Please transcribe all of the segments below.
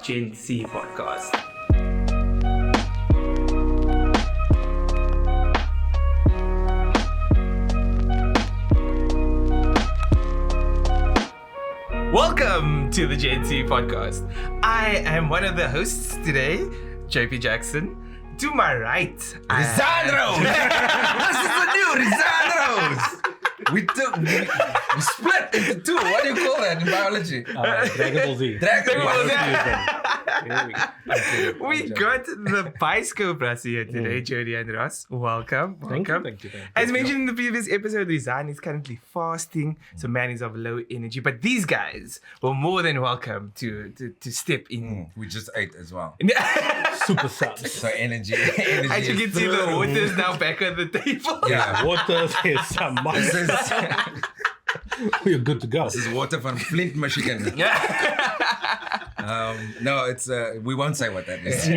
Gen Z podcast. Welcome to the Gen Z podcast. I am one of the hosts today, JP Jackson. To my right, Rizaan. This is the new Rizaan. We split into two. What do you call that in biology? Dragon Ball Z. Dragon Ball Z. We got the Bioscope Brasse here today, Jody+Ross. Welcome. Thank you. As mentioned in the previous episode, Rizaan is currently fasting, so man is of low energy. But these guys were more than welcome to step in. We just ate as well. Super subs. So energy. As you can see, the water's now back on the table. Yeah. Water, there's some This monster. We're good to go. This is water from Flint, Michigan. No, it's we won't say what that is.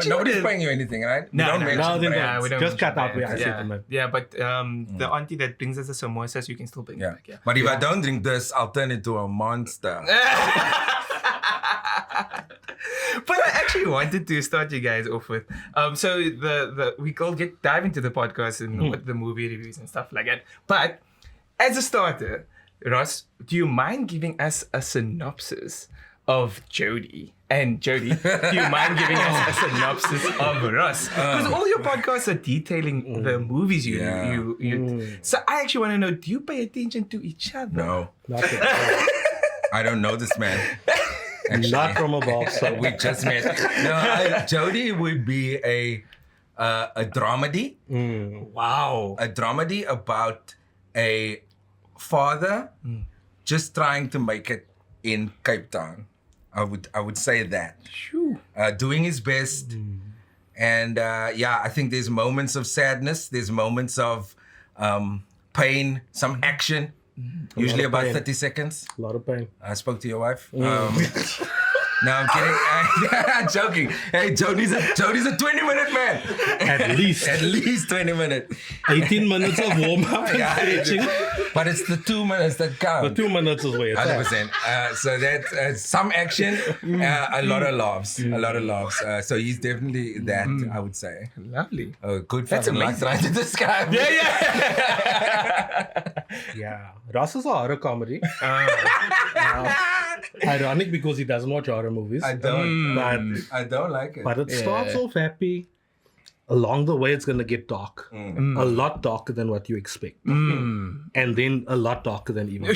Nobody's paying you anything, right? No, we don't mention No, then brands. we don't just mention cut out brands. where I said them. Yeah, but the auntie that brings us the samosas, you can still bring it Yeah. back. Yeah. But if I don't drink this, I'll turn into a monster. But I actually wanted to start you guys off with so we'll dive into the podcast and what the movie reviews and stuff like that. But as a starter, Ross, do you mind giving us a synopsis of Jody? And Jody, do you mind giving us a synopsis of Ross? Because all your podcasts are detailing the movies you. So I actually want to know, do you pay attention to each other? No, Nothing. I don't know this man. Actually. Not from above. So We just met. No, Jody would be a dramedy. Wow. A dramedy about a father just trying to make it in Cape Town. I would say that. Shoo. Doing his best. And I think there's moments of sadness. There's moments of pain, some action. Usually of about pain. 30 seconds. a lot of pain. I spoke to your wife. No, I'm kidding. I'm joking. Hey, Jody's a 20-minute man. At least At least 20 minutes. 18 minutes of warm up and Yeah, stretching. But it's the 2 minutes that count. The 2 minutes is where it's at. 100%. So that's some action, a lot of laughs. A lot of laughs. So he's definitely that, I would say. Lovely. Oh, good That's fucking luck amazing. trying to describe. Yeah. Ross is a horror comedy. Ironic because he doesn't watch horror movies. I don't. But I don't like it. But it starts off happy. Along the way, it's going to get dark. A lot darker than what you expect. And then a lot darker than even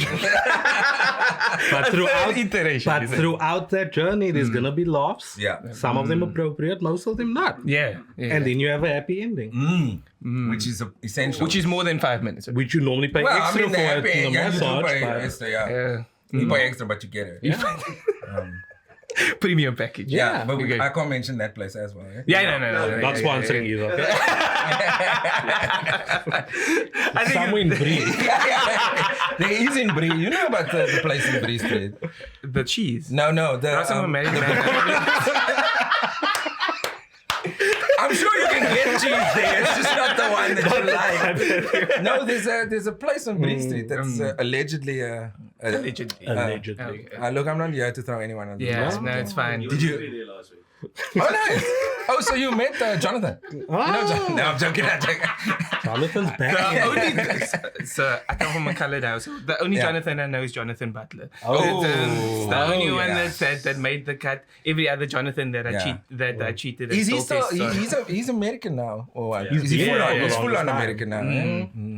But throughout that journey, there's going to be laughs. Yeah. Some of them appropriate, most of them not. Yeah. And then you have a happy ending, Which is essential. Which is more than 5 minutes. which you normally pay well, I extra mean, the for happy at the end, you do massage. pay but- extra, yeah. Yeah. You pay extra, but you get it. Premium package. Yeah, but Okay. I can't mention that place as well. Eh? Yeah, no. Not sponsoring either. I think Somewhere in Bree. There is in Bree. You know about the place in Bree Street? the cheese. No. Some American. I'm sure you can get cheese there. It's just not the one that you like. No, there's a place on Bree Street that's allegedly. Allegedly. Allegedly. Look, I'm not here to throw anyone under the Yeah, bus. no, it's fine. Did you? Oh, nice. Oh, so you met Jonathan? Oh, No, I'm joking. Jonathan's back. The only, so I come from a colored house. The only Yeah. Jonathan I know is Jonathan Butler. Oh. It's the only one yeah. that made the cut. Every other Jonathan that I cheated. Is he and still? stole his son. He's American now, or what? He's Is he been full for on? the He's full longest on time. American now.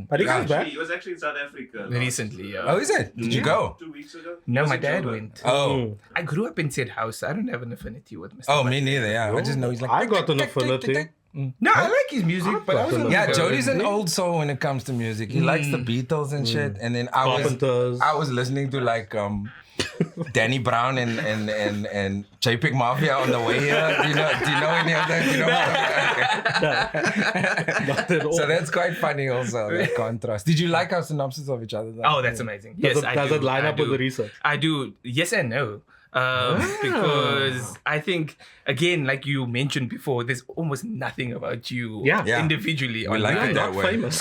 But he comes back. He was actually in South Africa Recently, yeah. Oh, is it? Did you go? 2 weeks ago. No, Was my it dad Joburg? went. Oh, I grew up in said house. I don't have an affinity with Mr. oh, Butler. me neither. Yeah, I just know he's like. I got an affinity. No, I like his music, but I wasn't. Yeah, Jody's an old soul when it comes to music. He likes the Beatles and shit. And then Carpenters. I was listening to like Danny Brown and JPEG Mafia on the way here. Do you know any of that? Do you know? Not at all. So that's quite funny also, that contrast. Did you like our synopsis of each other? Though? Oh, that's amazing. Yes, Does it line I up with do. the research? I do. Yes and no. Because I think, again, like you mentioned before, there's almost nothing about you Yeah. Yeah. individually We like online. it that Not way. famous.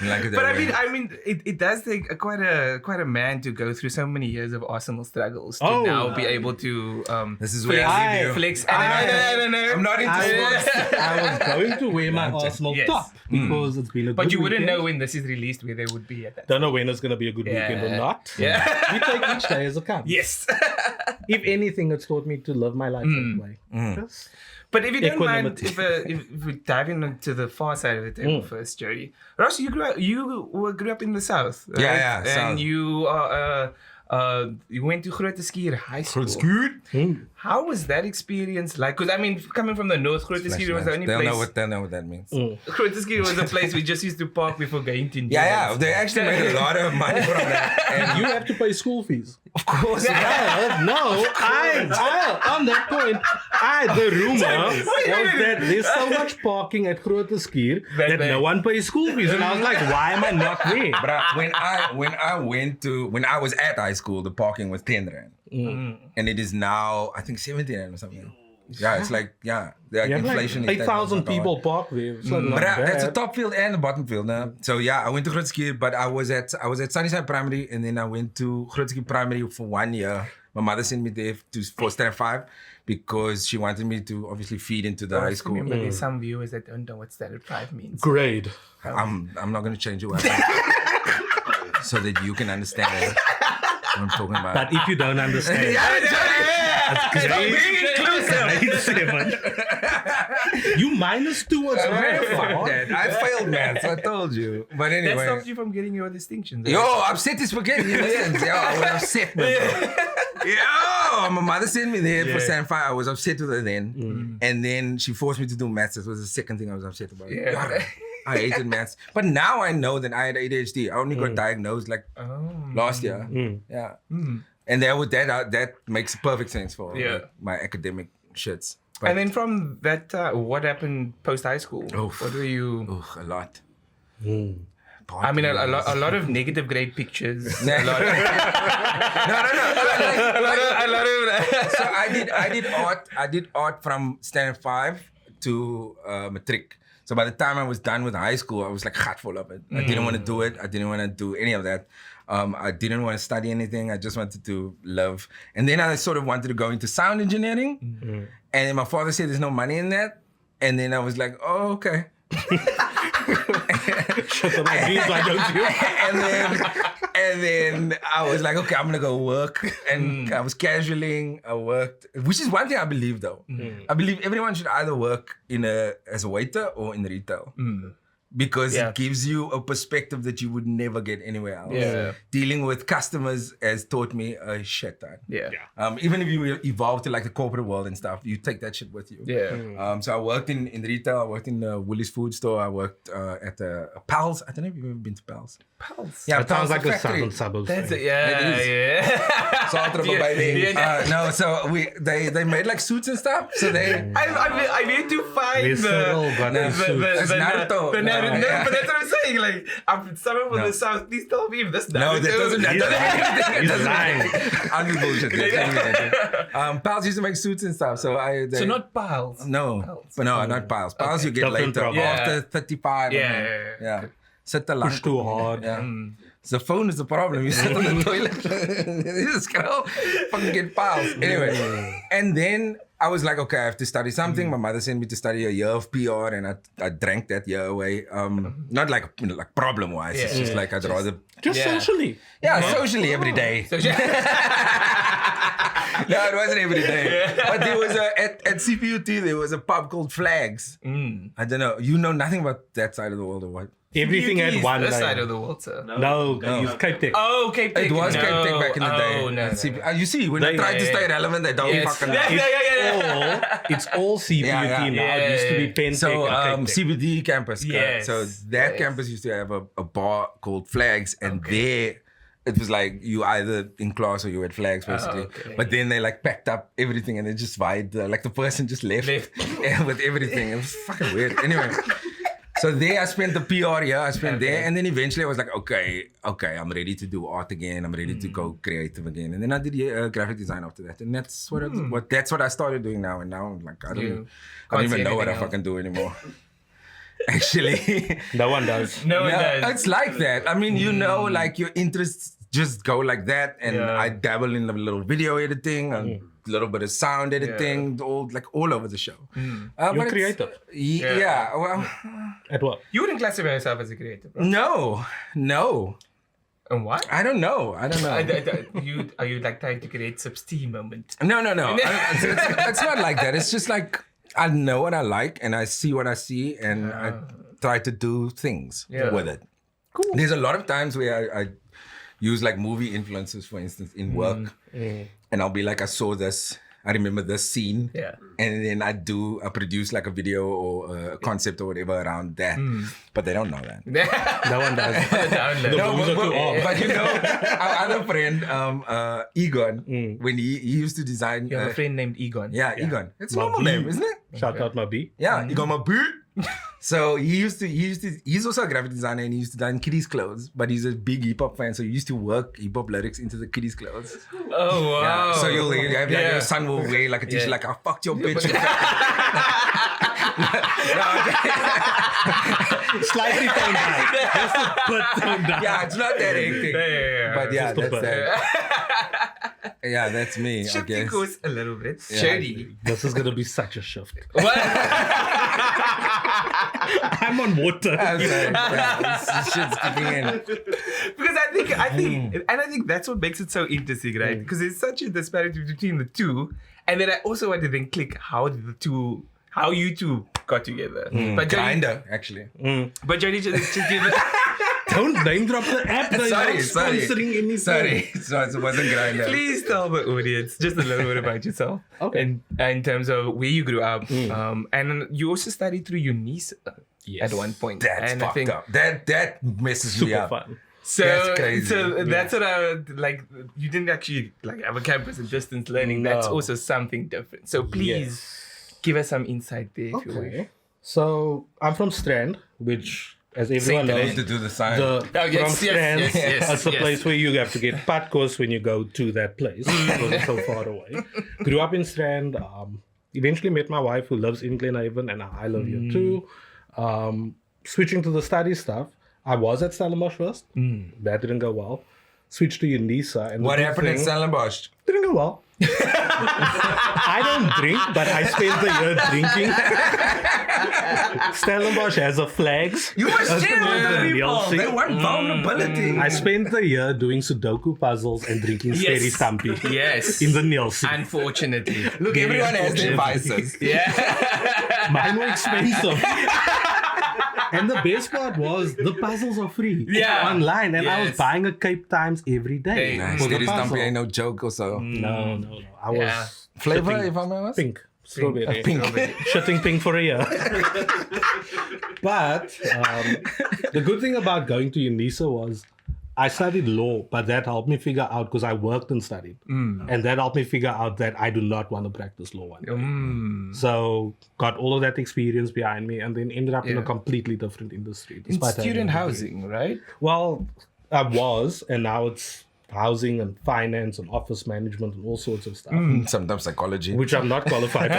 Like But I mean, it does take quite a man to go through so many years of Arsenal struggles to now be able to this is where I leave you. flex. I don't know. I'm not into sports. I was going to wear my Arsenal top because it's been a good But you wouldn't weekend. know when this is released where they would be at that. Don't know when it's going to be a good weekend or not. Yeah. We take each day as it comes. Yes. If anything, it's taught me to live my life that way. Just But if you don't mind, equanimity. if we dive into the far side of the table first, Jody. Ross, you grew up in the South, right? Yeah, And South. you are you went to Grote Schuur High School. How was that experience like? Because I mean, coming from the north, Grote Schuur was the only They'll place. know what that means. Grote Schuur was a place we just used to park before going to. Yeah. They actually made a lot of money from that. And you have to pay school fees. of course, On that point, the rumor was that there's so much parking at Grote Schuur that no one pays school fees. And I was like, why am I not there? But when I was at high school, the parking was 10 rand. And it is now, I think 17 rand or something. Yeah, it's like, inflation is 8,000 people park there. So not But that's a bad. top field and a bottom field. No? So I went to Grote Schuur, but I was at Sunnyside Primary, and then I went to Grote Schuur Primary for 1 year. My mother sent me there for Strand 5 because she wanted me to obviously feed into the high school. Remember, there's some viewers that don't know what standard 5 means. Grade. I'm not going to change your word so that you can understand what I'm talking about. But if you don't understand, grade 7. You -2 was very far. I failed maths, I told you. But That anyway. stops you from getting your distinctions. Yo, upset is spaghetti in the end. Yo, I was upset, man. Yo, my mother sent me there for Stand 5. I was upset with her then. And then she forced me to do maths. That was the second thing I was upset about. Yeah. God, I hated maths. But now I know that I had ADHD. I only got diagnosed like last year. Yeah. And that makes perfect sense for like, my academic shits. But, And then from that, what happened post high school? What were you? a lot. I mean, a lot of negative grade pictures. No. A lot of. So I did art from standard 5 to matric. So by the time I was done with high school, I was like gat full of it. I didn't want to do it. I didn't want to do any of that. I didn't want to study anything. I just wanted to live. And then I sort of wanted to go into sound engineering. And then my father said there's no money in that. And then I was like, oh, okay. Shut up, my dreams, why don't you? and then I was like, okay, I'm gonna go work. And I was casualing. I worked, which is one thing I believe though. I believe everyone should either work as a waiter or in retail. Because it gives you a perspective that you would never get anywhere else. Yeah. Dealing with customers has taught me a shit ton. Yeah. Even if you evolve to like the corporate world and stuff, you take that shit with you. Yeah. So I worked in retail. I worked in the Woolies food store. I worked at Pals. I don't know if you've ever been to Pals. Pals. Yeah, That sounds Pals, like the a factory. southern suburbs. That's thing. it. Yeah. Zaterdag baby. No, so they made like suits and stuff. So they. I need to find We're so gonna shoot. It's Naruto. The Naruto. No, yeah. But that's what I'm saying. Like, I'm someone from the South. Please tell me if that's Naruto. No, that doesn't He's lying. I'm just bullshit. Pals used to make suits and stuff. So So not Pals. No, Pals. but no, not Pals. Pals you get Different later problem. after 35. Yeah. Sit the Push too hard. Yeah. The phone is the problem. You sit on the toilet. This girl fucking get Pals. Anyway, and then I was like, okay, I have to study something. My mother sent me to study a year of PR, and I drank that year away. Not like problem wise. It's just like I'd rather Just socially. socially every day. No, it wasn't every day. But there was at CPUT there was a pub called Flags. I don't know. You know nothing about that side of the world or what? Everything UT at is one this day. side of the world, sir. No, use Cape Tech. Oh, Cape Tech. It was Cape Tech back in the day. Oh, no. You see, when I tried to stay relevant, they don't fucking. It's all CPUT Yeah. now. It used to be Pen Tech So and Cape Tech. CBD campus. Yes. So that campus used to have a bar called Flags, and there it was like you either in class or you at Flags basically. okay. But then they like packed up everything and they just vibed. Like the person just left. With everything. It was fucking weird. Anyway. So there I spent the PR year, I spent there, and then eventually I was like, okay, I'm ready to do art again. I'm ready to go creative again. And then I did graphic design after that, and that's what I started doing now. And now I'm like, I don't even know what I fucking do anymore. actually. No one does. No one Yeah, does. it's like that. I mean, like your interests just go like that, and Yeah. I dabble in a little video editing, a little bit of sound editing, all over the show. You're but it's- creative. Yeah. Well, At what? You wouldn't classify yourself as a creative, bro. no. And why? I don't know. Are you like trying to create some steam moment? No. It's not like that. It's just like I know what I like and I see what I see and I try to do things with it. Cool. There's a lot of times where I use like movie influences, for instance, in work. And I'll be like, I saw this. I remember this scene. Yeah. And then I produce like a video or a concept or whatever around that. But they don't know that. No one does. No, Those are too off. but you know, our other friend, Egon, when he used to design. You have a friend named Egon. Yeah, Egon. It's a My normal B. name, isn't it? Shout out my B. Yeah, Egon Mabu. So he's also a graphic designer and he used to design kiddies' clothes, but he's a big hip hop fan, so he used to work hip hop lyrics into the kiddies' clothes. Oh wow. Yeah. So you'll have like, your son will wear like a t-shirt like, I fucked your bitch. Slightly toned down. Just a bit toned down. Yeah, it's not that hectic. But yeah, Just a that's bit. that. Yeah, that's me, I Shifting guess. course a little bit. Jody. This is gonna be such a shift. What? I'm on water. I'm sorry. Yeah, this shit's kicking in. Because I think that's what makes it so interesting, right? Because there's such a disparity between the two, and then I also want to then click how you two got together. But Jody, Kinda, actually. but Jody just give it. Don't name drop the app. They're not sponsoring anything. Sorry, it wasn't Grindr. Please tell the audience just a little bit about yourself. Okay. In terms of where you grew up, and you also studied through UNISA Yes. at one point. That's and fucked up. That messes me Super up. fun. So That's crazy. So that's what I would like. You didn't actually like have a campus and distance learning. No. That's also something different. So please give us some insight there, if you will. Okay. So I'm from Strand, which, as everyone I knows, need to do the sign. yes, from yes, Strand, yes, it's a yes. place where you have to get patkos when you go to that place because it's so far away. Grew up in Strand. Eventually met my wife who lives in Glenhaven, and I live here too. Switching to the study stuff, I was at Stellenbosch first. That didn't go well. Switched to UNISA. And What the good happened at thing- Stellenbosch? Didn't go well. I don't drink, but I spent the year drinking. Stellenbosch has a flags. You must As share with opposed the to people. Nielsen. They want vulnerability. I spent the year doing Sudoku puzzles and drinking Yes. Steri Stampy Yes. in the Nielsen. Unfortunately. Look, everyone has their unfortunately. vices. Yeah. Mine were expensive. And the best part was the puzzles are free. Yeah. Online. And I was Yes. buying a Cape Times every day. Hey, Nice. for the Steady puzzle. Stumpy ain't no joke or so. No. I was Yeah. Flavor, shitting if I may ask? pink. Strawberry. Pink. Shitting pink for a year. But the good thing about going to UNISA was I studied law, but that helped me figure out, because I worked and studied, and that helped me figure out that I do not want to practice law one day. So got all of that experience behind me, and then ended up in a completely different industry. In despite having student a degree. housing, right? Well, I was, and now it's housing and finance and office management and all sorts of stuff, Sometimes psychology. which I'm not qualified for.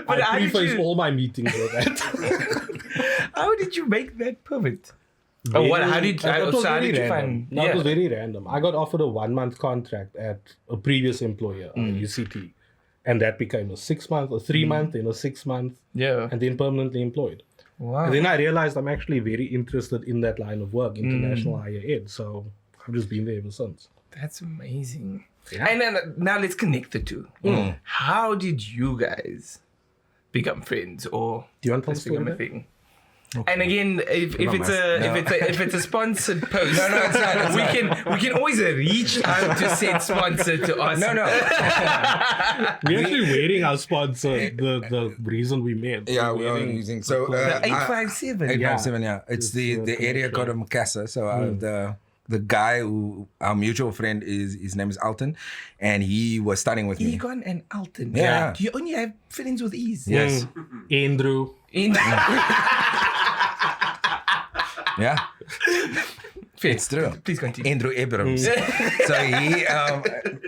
But I how did preface you- all my meetings with that. How did you make that pivot? Oh, what? How did? It was So how very did you random. find? No, it was very random. I got offered a 1-month contract at a previous employer, UCT, and that became a 6-month, a 3-month, then a 6-month, Yeah. and then permanently employed. Wow. And then I realized I'm actually very interested in that line of work, international higher ed. So I've just been there ever since. That's amazing. Yeah. And then now let's connect the two. How did you guys become friends, or Do you want to tell this the become story? a thing? And again, if it's a sponsored post, No, it's not. we can always reach out to said sponsor to us. No. We're actually wearing our sponsor, the reason we met. Yeah, We're we are wearing- using. So, 857. 857, yeah. It's the area code of Makassar. So, the guy who, our mutual friend, his name is Alton, and he was studying with me. Egon and Alton. Yeah. You only have friends with ease. Yes. Andrew. In- Yeah. It's true. Please continue. Andrew Abrams. So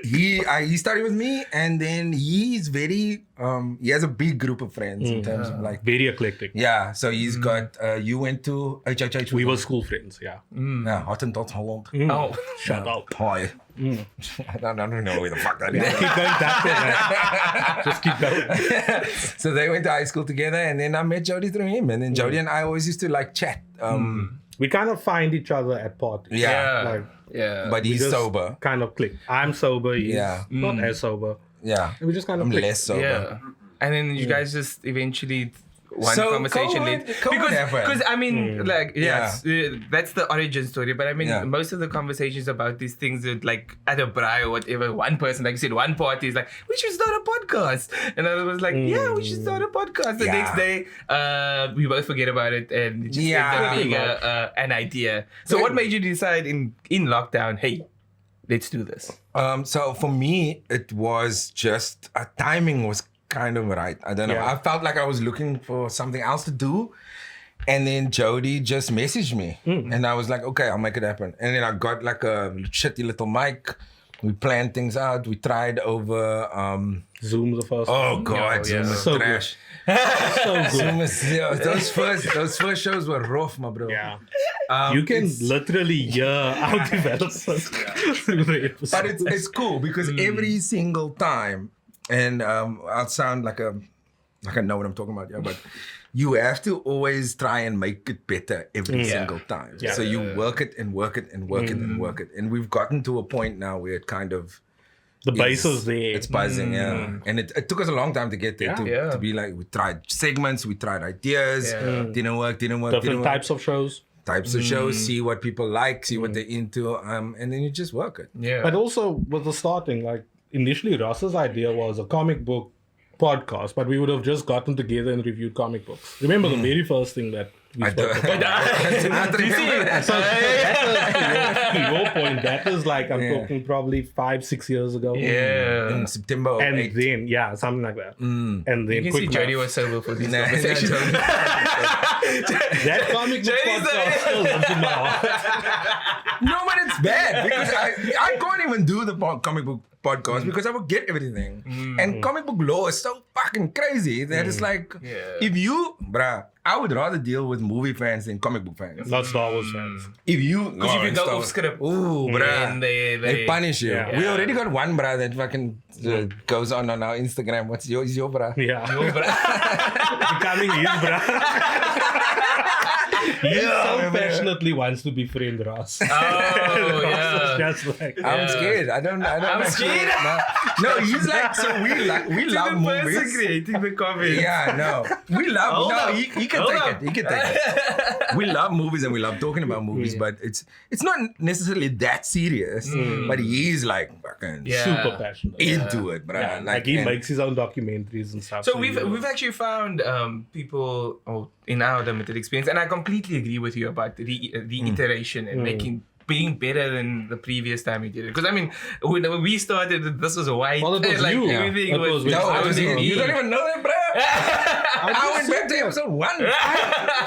he started with me, and then he's very he has a big group of friends in terms of like Very eclectic. yeah. So he's got you went to HHH. We were school friends, yeah. yeah, Hottentot Holland. Oh. Shut up. Hi. I don't know where the fuck that is. Keep going back to that. Just keep going. So they went to high school together, and then I met Jody through him, and then Jody and I always used to like chat. We kind of find each other at parties. Yeah. Like, Yeah. But we he's just sober. Kind of click. I'm sober. He's Yeah. not as sober. Yeah. And we just kind of I'm click. less sober. Yeah. And then you guys just eventually one So, conversation COVID- late. COVID happened. Because I mean, like, Yeah. that's the origin story. But I mean, Yeah. most of the conversations about these things, like at a braai or whatever, one person, like you said, one party is like, we should start a podcast. And I was like, yeah, we should start a podcast. The Yeah. next day, we both forget about it and it just Yeah. ends up being an idea. So what made you decide in lockdown, hey, let's do this? So for me, it was just timing was kind of right. I don't know. Yeah. I felt like I was looking for something else to do. And then Jody just messaged me. And I was like, okay, I'll make it happen. And then I got like a shitty little mic. We planned things out. We tried over Zoom the first oh one. god, Oh, Zoom yeah. is So trash. So good. Zoom is, yeah, those first shows were rough, my bro. Yeah. Um, You can it's- literally hear our developers through the episodes. But it's cool because every single time, and I'll sound like I know what I'm talking about, yeah, but you have to always try and make it better every single time. Yeah. So you work it and work it and work it and work it. And we've gotten to a point now where it kind of the base is there. It's buzzing, yeah. And it took us a long time to get there Yeah. to be like, we tried segments, we tried ideas, Yeah. didn't work. Different types of shows. Types of shows, see what people like, see what they're into, and then you just work it. Yeah. But also with the starting, like initially Ross's idea was a comic book podcast, but we would have just gotten together and reviewed comic books. Remember the very first thing that we I spoke don't- about? I do not remember that. So to your point, that is like, I'm talking probably 5-6 years ago. yeah. In September of And 8. then, yeah, something like that. And then You can see quick Jody math. was sober for these Nah, conversations. That comic book Jody's podcast still lives in my heart. No, but it's bad because I can't even do the comic book podcast because I forget everything. And comic book law is so fucking crazy that it's like, if you, bruh, I would rather deal with movie fans than comic book fans. Not Star Wars fans. If you, Because if you go off script, ooh, bruh, then they punish you. Yeah. We already got one bruh that fucking goes on our Instagram. What's your bruh? Yeah. Becoming his bruh. He so passionately wants to befriend Ross. Oh, Ross yeah. is just like, I'm scared. I don't. I'm scared. No, he's like, so we love movies. Creating the comments. Yeah, no. We love Hold no, up. he can Hold take up. it. He can take it. We love movies and we love talking about movies, but it's not necessarily that serious. But he's like fucking Yeah. super passionate. into it, bro. Yeah, like he and- makes his own documentaries and stuff. So we've actually found people in our limited experience, and I completely agree with you about the iteration and being better than the previous time we did it. Because I mean, when we started, this was white. Well, it was like you. everything It was. was No, it was everything you. You don't even know that, bro. I went back to episode 1.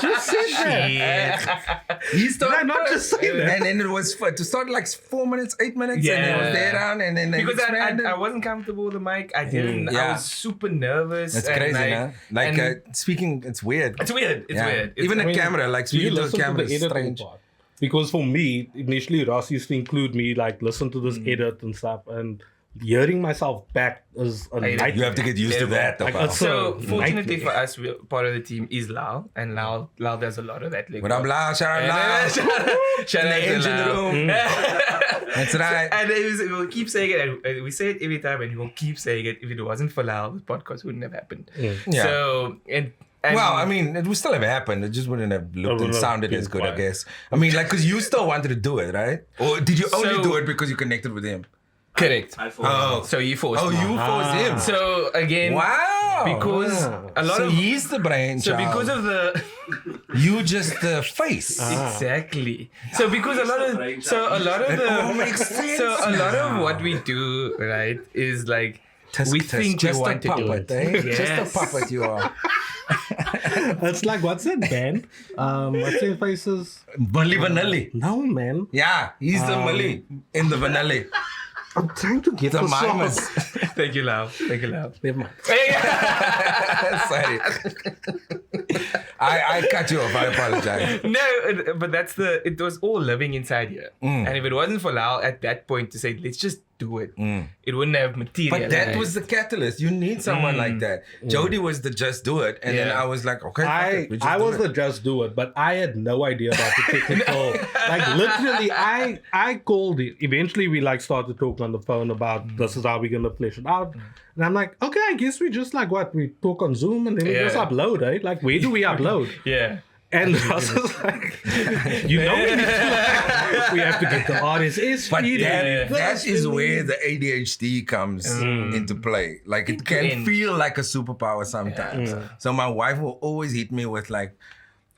just said that. He started Did I not just say that? and then it was to start like 4 minutes, 8 minutes, and it was there down, and then they Because expanded. I wasn't comfortable with the mic. I didn't. I Yeah. was super nervous. That's and crazy, like, man. Like and speaking, it's weird. it's weird. It's Yeah. weird. It's, Even I the mean, camera, like Do you speaking to the listen to camera the is editing strange. part? Because for me, initially Ross used to include me, like listen to this edit and stuff, and hearing myself back is a nightmare. You have to get used to that. Like, Papa. it's so a fortunately nightmare. for us, part of the team is Lal, and Lal does a lot of that. Like, What up, Lau? Shout out, And Lau. shout In out the to engine Lal. room. That's right. And we'll keep saying it, and we say it every time, and we'll keep saying it. If it wasn't for Lal, the podcast wouldn't have happened. Yeah. So and Well, I mean, it would still have happened. It just wouldn't have looked and wouldn't have sounded been as good, I quiet. guess. I mean, like, because you still wanted to do it, right? Or did you only So- do it because you connected with him? correct. Oh, So you forced. oh, me. you forced him. So again, Wow. because a lot so of he's the brain so child. because of the You just the face. exactly. So because a lot of all makes sense so a lot of now. what we do right is like Tisk, we tisk, think just we want a to do puppet, it. eh? Just Yes. a puppet you are. It's like, what's that band? What's their faces? Milli Vanilli. No, man. Yeah, he's the Milli in the Vanilli. I'm trying to get The the song. mimes. Thank you, love. Thank you, love. Never mind. Sorry. I cut you off. I apologize. No, but it was all living inside here. And if it wasn't for Lal at that point to say, let's just do it, it wouldn't have materialized. But that was the catalyst. You need someone like that. Jody was the just do it. And then I was like, okay, fuck it, we just I do was it. the just do it, but I had no idea about the technical. Like literally, I called it. Eventually, we like started talking on the phone about this is how we're gonna flesh it out. And I'm like, okay, I guess we just like what we talk on Zoom and then we just upload, right? Like, where do we upload? Yeah. And Ross was like, you know, we have to get the RSS But feed. that is where the ADHD comes into play. Like it can feel like a superpower sometimes. So my wife will always hit me with like,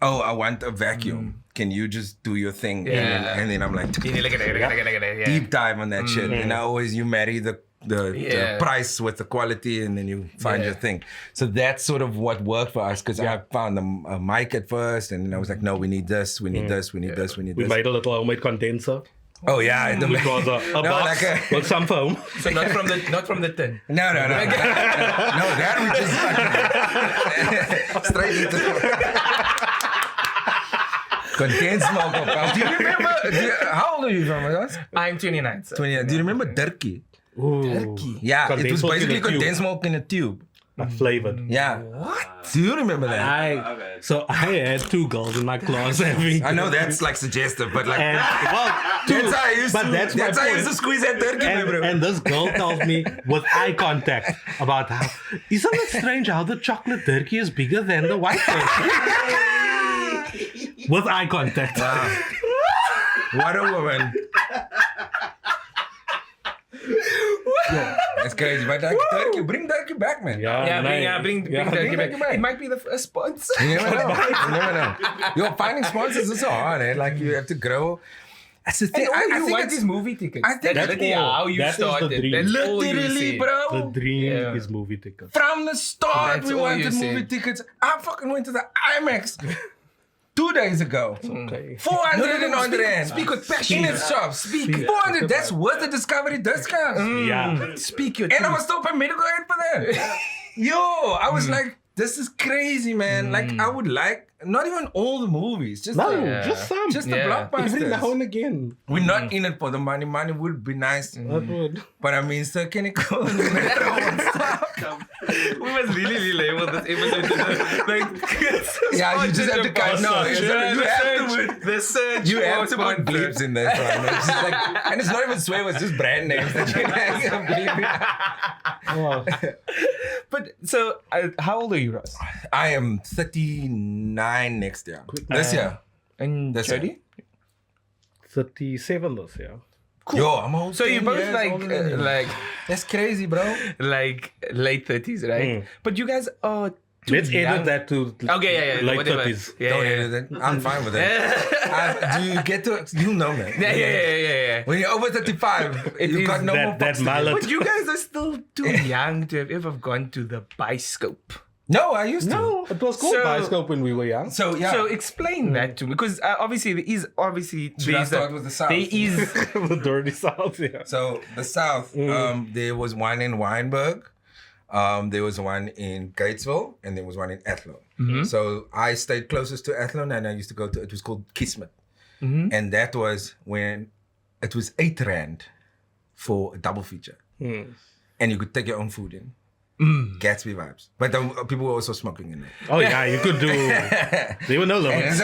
oh, I want a vacuum. Can you just do your thing? And then I'm like, deep dive on that shit. And you marry the price with the quality and then you find your thing. So that's sort of what worked for us because I found a mic at first and then I was like, no, we need this, we need this, we need this, we need We this. made a little homemade condenser. Oh yeah. Which was a box like with some foam. So not from the tin. No, that we just straight into condensed milk. Do you remember, how old are you from us? I'm 29, sir. 20. Do you remember Dirkie? Ooh. Yeah, it was Condensed milk in basically a tube. condensed milk in a tube. Flavored. Yeah. What? Do you remember that? So I had 2 girls in my class having. I know that's like suggestive, but like And, well, that's how I used but to. that's my I used to point. squeeze that Dirkie, bro. And this girl tells me with eye contact about how, isn't it strange how the chocolate turkey is bigger than the white turkey? With eye contact. Wow. What a woman. That's crazy. But Dirkie, bring Dirkie back, man. Bring Dirkie back. back. It might be the first sponsor. You never know. You never know. Yo, finding sponsors is so hard, eh? Like you have to grow. That's the thing. And all I you think want it's is movie tickets. I think that's that's literally all. how you That is the started. dream. That's all you literally, said. bro. The dream Yeah. is movie tickets. From the start, That's we all you wanted movie said. tickets. I fucking went to the IMAX 2 days ago. Okay. 400 rand. Speak with passion. In its shop. Speak. 400. That's worth the Discovery discount. Yeah. Speak your And I truth. was still paying medical aid for that. Yo, I was like, this is crazy, man. Like, I would like, not even all the movies. Just No, the, just some. just the Yeah. Every now blockbusters. and again. We're not in it for the money. Money would be nice. That would. But I mean, Sir Kenny Cole and Metro and stuff. We must really label this episode to the, Yeah, you just have to cut. No, you have to. The search. You have to for put sponsors. bleeps in there, bro. It's just like, and it's not even swear words, it's just brand names that you can bleep in. Oh, But so, how old are you, Ross? I am 39 next year. This year. And That's Jody? 37 this year. Yo, I'm old. So you're 10 both years like, older than you. That's crazy, bro. like late 30s, right? But you guys are too Let's young. edit that to Okay, yeah. late Whatever. 30s. Yeah, Don't yeah. edit it. I'm fine with it. Do you get to? You know, man. Yeah. When you're over 35, It you is got no more that fucks to mallet. But you guys are still too young to have ever gone to the Bioscope. give. No, I used to. No, it was called So- Bioscope when we were young. So yeah. So explain that to me, because obviously there is Should I start with the South? There is The dirty south, yeah. So the South, there was one in Wynberg, there was one in Gatesville, and there was one in Athlone. So I stayed closest to Athlone, and I used to go to. It was called Kismet, and that was when it was 8 rand for a double feature, and you could take your own food in. Gatsby vibes, but people were also smoking in there. Oh, yeah, you could do. There were no limits.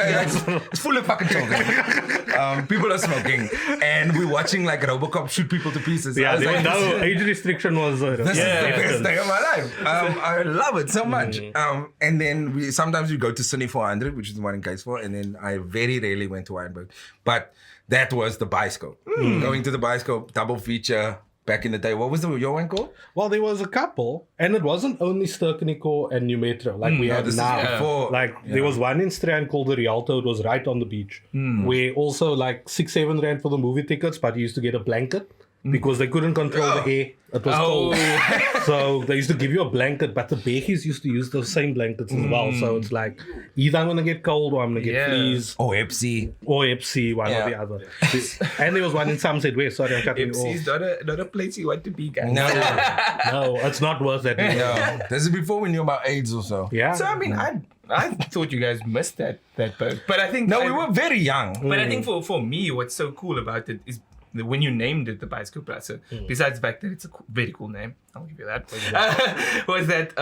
It's full of fucking children. People are smoking, and we're watching like RoboCop shoot people to pieces. I Yeah, was there was like, no age restriction was. This is the best day of my life. I love it so much. And then sometimes we go to Cine 400, which is the one in Gatesville, and then I very rarely went to Wynberg. But that was the Bioscope. Going to the Bioscope, double feature. Back in the day, what was your one called? Well, there was a couple, and it wasn't only Sterkenico and New Metro like we have this is now. before. Like there was one in Strand called the Rialto. It was right on the beach. Where also like 6-7 rand for the movie tickets, but you used to get a blanket because they couldn't control the air. It was cold. So they used to give you a blanket, but the bearkies used to use the same blankets as well. So it's like, either I'm going to get cold or I'm going to get fleas. Or Epsi. Or Epsi, one or the other. And there was one in Somerset West. Sorry, I'm cutting you off. Epsi's not a place you want to be, guys. No. No, it's not worth that. No. This is before we knew about AIDS or so. Yeah. So, I mean, I thought you guys missed that boat. But I think... No, we were very young. But I think for me, what's so cool about it is when you named it the Bioscope Brasse, besides the fact that it's a very cool name, I'll give you that, was that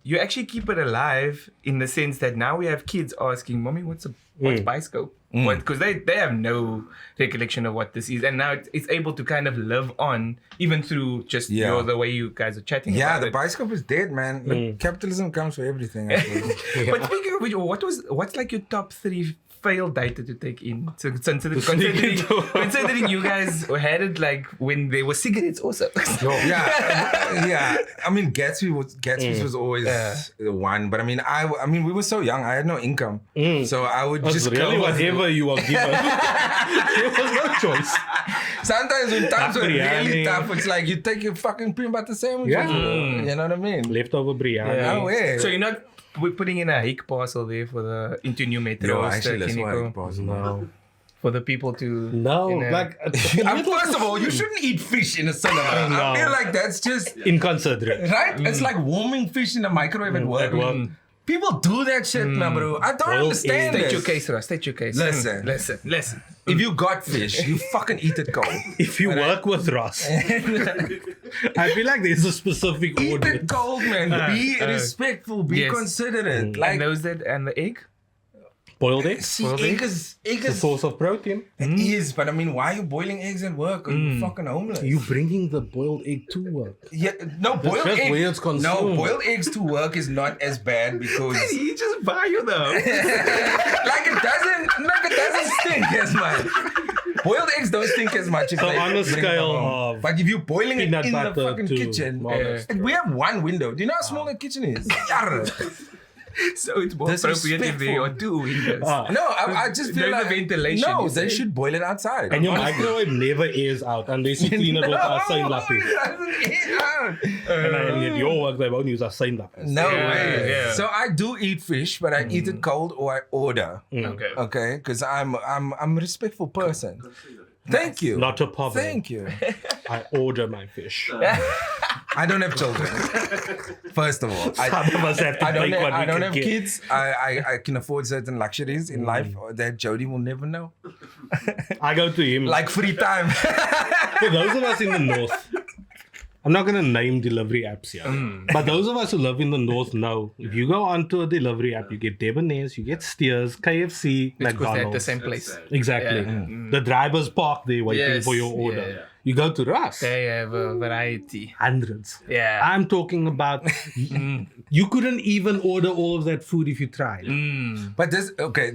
you actually keep it alive in the sense that now we have kids asking, Mommy, what's Bioscope? Because they have no recollection of what this is. And now it's able to kind of live on, even through just the way you guys are chatting about the it. Bioscope is dead, man. Like, capitalism comes for everything. I suppose. But speaking of which, what's like your top 3 failed data to take in? So considering you guys had it like when there were cigarettes also. Yeah. I mean, Gatsby's was always the one. But I mean, we were so young. I had no income, so I would just really whatever you were given. There was no choice. Sometimes when times were really tough, it's like you take your fucking peanut butter sandwich. You know what I mean? Leftover biryani. Oh, yeah. So you're not putting in a hake parcel there for into New Metro? Actually, that's why hake parcel. No. For the people to... No, like... First of all, you shouldn't eat fish in a cinema. I feel like that's just... inconsiderate. Right? It's like warming fish in the microwave at work. People do that shit, man, bro. I don't understand State this. your case, Ross. State your case. Listen. If you got fish, you fucking eat it cold. If you work with Ross, I feel like there's a specific order. Eat it cold, man. Be respectful. Be considerate. Like and the egg? Boiled eggs? Egg is The source of protein. It is, but I mean, why are you boiling eggs at work? Are you fucking homeless? You bringing the boiled egg to work. Yeah, no, boiled just eggs. where it's consumed. No, boiled eggs to work is not as bad because He just buy you though. it doesn't stink as much. Boiled eggs don't stink as much. If So they on a bring scale them home. of But if you're boiling it in peanut the butter fucking to kitchen, marbles. we have one window. Do you know how small the kitchen is? So it's more appropriate if there are 2 windows. No, I just feel There's like a ventilation, No, you they say? should boil it outside. And your microwave never airs out unless you clean it with a same lappy. And in your work, they won't use a same lappy. No way. Yeah. So I do eat fish, but I eat it cold or I order. Okay, because I'm a respectful person. Thank you. Not a problem. Thank you. I order my fish. I don't have children. First of all, Some of us have to I don't bake what have, we I don't can have get. kids. I can afford certain luxuries in life that Jody will never know. I go to him. Like free time. For those of us in the north, I'm not going to name delivery apps here, but those of us who live in the north know if you go onto a delivery app, you get Debonair's, you get Steers, KFC, Because they're at the McDonald's. same place. Exactly. The drivers park there waiting Yes, for your order. yeah. You go to Ross. They have a variety. Hundreds. Yeah. I'm talking about you couldn't even order all of that food if you tried. But okay.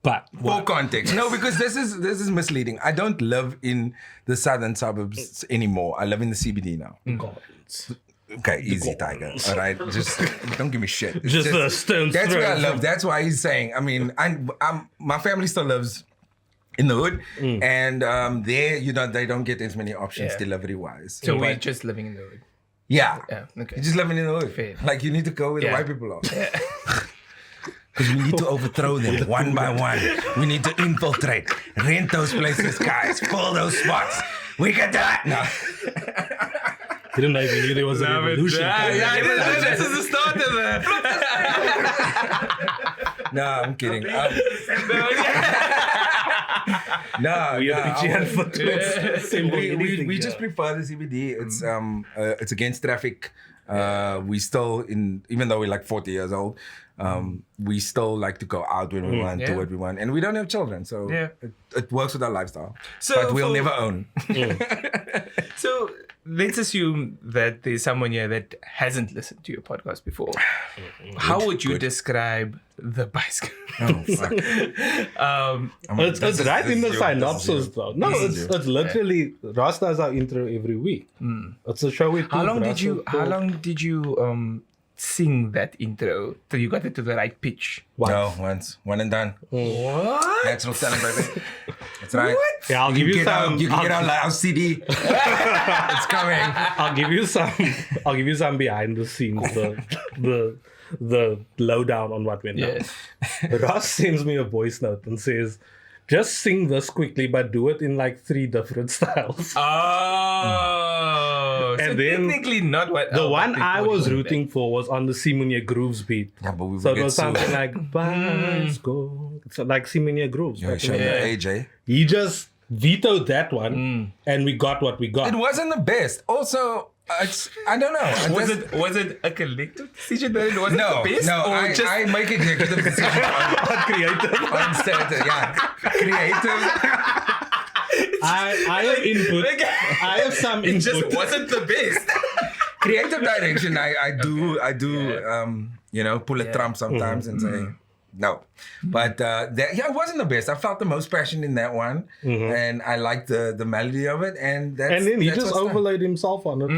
But For context. No, because this is misleading. I don't live in the southern suburbs anymore. I live in the CBD now. Okay, easy, Tiger. All right, just don't give me shit. It's Just a stone's That's throw what I love. from- That's why he's saying. I mean, my family still lives in the hood, and there, they don't get as many options Yeah. delivery wise. So we're just living in the hood. Yeah. Okay. You're just living in the hood. Fair. Like you need to go where the Yeah. white people are. Because we need to overthrow them one by one. We need to infiltrate, rent those places, guys, fill those spots. We can do it. No. didn't know even knew there was a revolution. This is the start of the... No, I'm kidding. We are pitching our foot towards symbol anything, we just prefer the CBD. It's against traffic. We still even though we're like 40 years old, we still like to go out when we want, do what we want, and we don't have children, so it works with our lifestyle. But we'll never own. So let's assume that there's someone here that hasn't listened to your podcast before. How would you describe the Bioscope? Oh, fuck. It's right in the synopsis, though. No, it's literally Ross does our intro every week. It's a show with How long did you sing that intro till you got it to the right pitch? No, once. One and done. What? Natural talent, baby. That's right. What? Yeah, I'll give you some. You can get on our CD. It's coming. I'll give you some. I'll give you some behind the scenes. The lowdown on what went down. Yes. Ross sends me a voice note and says, "Just sing this quickly, but do it in like 3 different styles." Oh, so And then technically not what The what one they I thought was it rooting for was on the Simunia Grooves beat. Yeah, but we So it get was something sued. like Bioscope. It's like Simunia Grooves. Yeah, back in show the your day. age, eh? He just vetoed that one, and we got what we got. It wasn't the best. Also, I don't know. Was it a collective decision that it wasn't No, the best? no. or just I make executive decisions on creative. on set. Yeah, creative. I have input. I have some it input. just wasn't the best. Creative direction. I do. Pull a trump sometimes and say no. But it wasn't the best. I felt the most passion in that one, and I liked the melody of it, and then he that's just what's overlaid himself on it.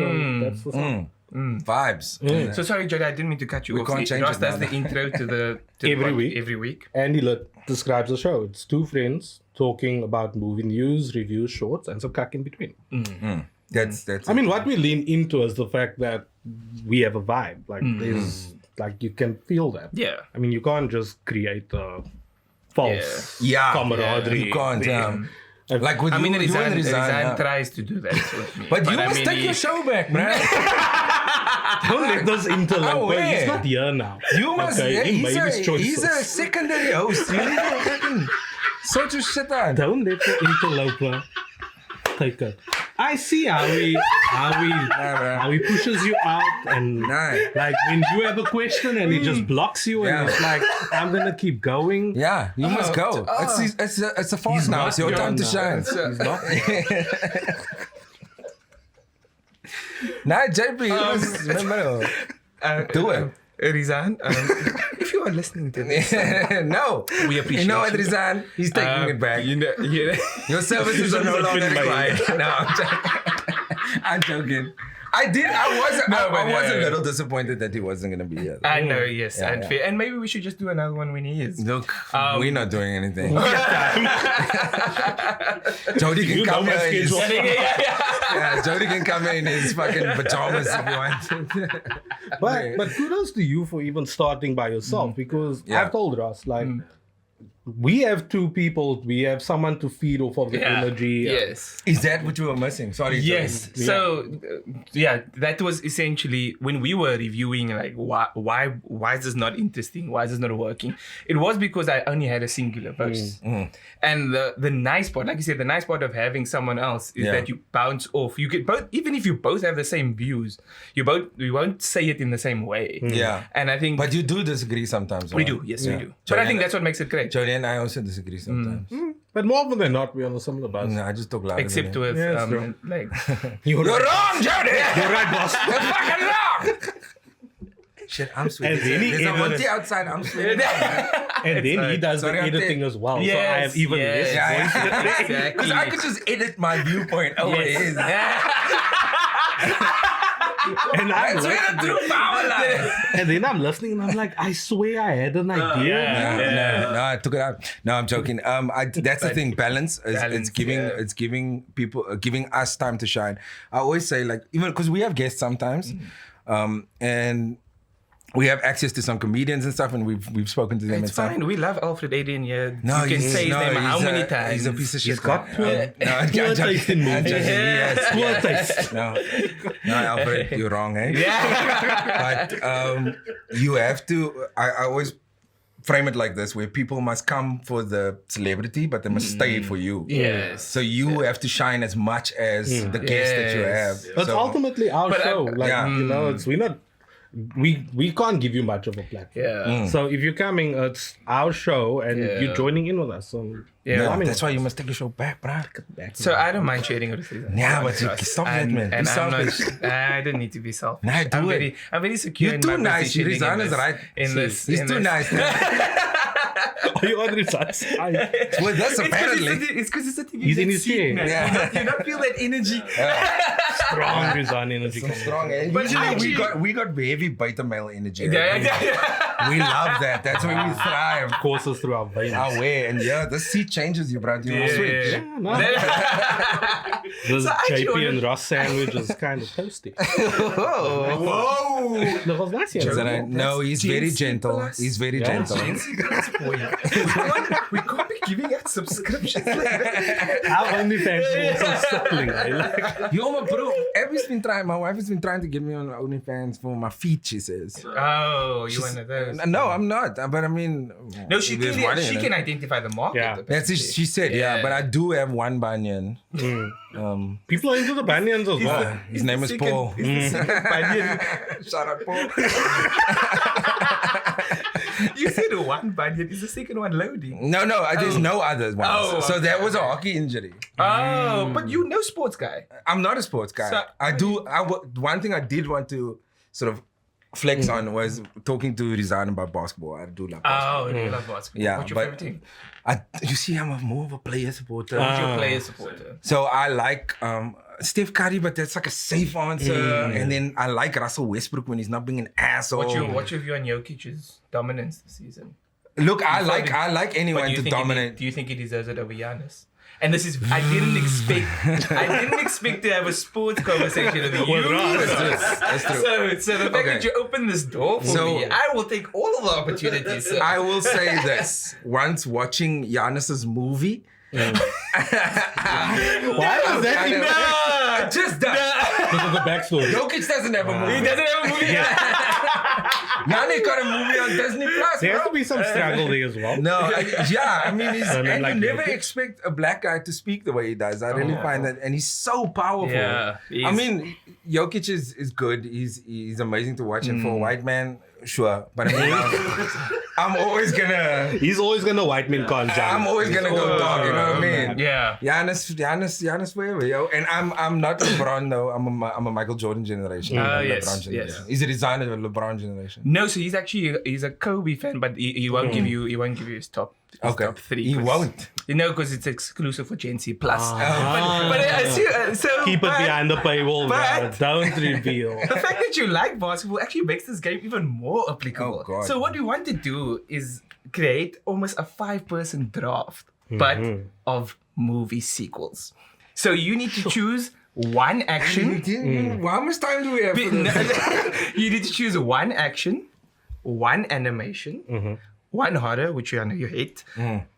That's the song. vibes. So sorry, Jody, I didn't mean to cut you We off. can't change Ross it does now. the intro to the Every week. Every week. And he describes the show. It's 2 friends talking about movie news, reviews, shorts, and some cuck in between. That's. I mean, what we lean into is the fact that we have a vibe. Like there's like you can feel that. Yeah. I mean, you can't just create a false Yeah. camaraderie. You can't. Like with I mean, you Rizaan, and Rizaan, tries to do that with me. But you I must mean, take he- your show back, man. Don't let those interlope. Oh, yeah. He's not here now. You must. Okay, he made his He's choices. a secondary host. You need to fucking sort your shit out. Don't let the interloper take it. I see how he pushes you out, and Nah. like when you have a question and he just blocks you, and Yeah. it's like I'm gonna keep going. Yeah, you must go. It's a farce now. It's your time to shine. He's not. Nah, JP, do it. Rizaan, if you are listening to this, No, we appreciate you know what, you. Rizaan? He's taking it back. Your services are no longer required. No, I'm joking. I was a little disappointed that he wasn't gonna be here. I know, yes, Yeah, unfair. And maybe we should just do another one when he is. Look, we're not doing anything. Jody can You know come my here. schedule. Yeah, Jody can come in his fucking pajamas if you want. But kudos to you for even starting by yourself, because Yeah. I've told Ross, like, we have 2 people, we have someone to feed off of the energy. Yes. Is that what you were missing? Sorry. Yes. Jody. So, that was essentially when we were reviewing, like, why is this not interesting? Why is this not working? It was because I only had a singular post. And the nice part, like you said, the nice part of having someone else is that you bounce off. You get both, even if you both have the same views, you won't say it in the same way. Yeah. And I think But you do disagree sometimes. we right? do. Yes, Yeah. we do. But I think that's what makes it great. Jody and I also disagree sometimes. But more often than not, we're on a similar bus. No, I just talk louder. Except than him. with Yeah, it's true. like You're You're right. wrong, Jody! You're right, boss. You're fucking wrong! Shit, I'm sweet. And then he There's a edited- hunty outside, I'm sweet. And then he does Sorry, the I'm editing as well. So I Yes, have even yes. less Yeah, voice. yeah. Exactly. Because I could just edit my viewpoint over his. And I'm That's where listening. the true power lies. And then I'm listening and I'm like, I swear I had an idea. No, I took it out. No, I'm joking. That's the thing. Balance. It's giving people, giving us time to shine. I always say, like, even because we have guests sometimes, and we have access to some comedians and stuff, and we've spoken to them it's and stuff. fine. We love Alfred Adrian here. No, you can say his name how many times? He's a piece of shit. He's got poor I'm joking. taste in I'm movies. joking. Yes. Poor taste. No, Alfred, you're wrong, eh? Yeah. But you have to. I always frame it like this, where people must come for the celebrity, but they must stay for you. Yes. So you have to shine as much as the guest that you have. Yes. But So- ultimately our But, show. Like, yeah. you know, we can't give you much of a platform. Yeah. So if you're coming, it's our show and Yeah. you're joining in with us. So Yeah. No, I mean, that's why you must take your show back, bruh. So I don't mind sharing with Rizaan. Yeah, but you stop that, man. Be And I'm not. selfish. I don't need to be selfish. Nah, do I'm it. very secure. You're in too my nice. positioning Rizaan in is this- right. In this, He's in too this- nice. Man. Are you on Rizaan side? With this, apparently. It's because he's sitting He's in his chair. Yeah. You don't feel that energy. Strong Rizaan energy. Some strong energy. But Usually actually- we got heavy beta male energy. Yeah. We love that. That's where we thrive. Courses through our veins. Our way. And yeah, this seat changes you, bro. Do you want to switch? Yeah, no. The So I actually JP and wanted- Ross sandwich is kind of toasty. Whoa. That was nice. Is Yeah. that right? No, he's very gentle. He's very gentle. We can't be giving out subscriptions. Our OnlyFans is also stippling. Like, Yo, my bro, my wife has been trying to get me on OnlyFans for my feet, she says. Oh, you one of those? No, I'm not. But I mean, No, she there's can. one in She it. can identify the market. Yeah. That's it, she said, yeah. But I do have one banyan. people are into the banyans as well. His name is Paul. Shout out, Paul. You said one banyan. Is the second one loading? No, there's no other ones. Oh, so that okay, was a hockey injury. Oh, but you know sports guy. I'm not a sports guy. So- One thing I did want to sort of flex on was talking to Rizaan about basketball. I do love basketball. Oh, you love basketball. Yeah, What's your but- favorite team? You see, I'm more of a player supporter. Who's your player supporter? So I like Steph Curry, but that's like a safe answer. And then I like Russell Westbrook when he's not being an asshole. What's your view on Jokic's dominance this season? Look, I like anyone to dominate. Do you think he deserves it over Giannis? And this is, I didn't expect to have a sports conversation with you. That's true. So the fact that you open this door for me, I will take all of the opportunities. Sir. I will say this. Once watching Giannis's movie, Why was that even? I just died. Because of the backstory. Jokic doesn't have a movie. He doesn't have a movie. Giannis got a movie on Disney Plus. There has bro. to be some struggle there as well. No, I mean, and like you never Jokic. expect a black guy to speak the way he does. I really find that, and he's so powerful. Yeah, I mean, Jokic is good. He's amazing to watch, and for a white man, sure. But I mean, I'm always gonna. He's always gonna white man con I'm always gonna go dog. You know what I mean? Yeah. Giannis forever, yo. And I'm not LeBron though. I'm a Michael Jordan generation. I'm a Yes, LeBron generation. yes. He's a designer of LeBron generation. No, so he's a Kobe fan, but he won't give you his top. His top three. He won't. You know, because it's exclusive for Gen Z Plus. Ah. So Keep it behind the paywall, but- bro. Don't reveal. The fact that you like basketball actually makes this game even more applicable. Oh, God. So what we want to do is create almost a 5-person draft, but of movie sequels. So you need to choose one action. How much time do we have for this? You need to choose one action, one animation, one horror, which I know you hate,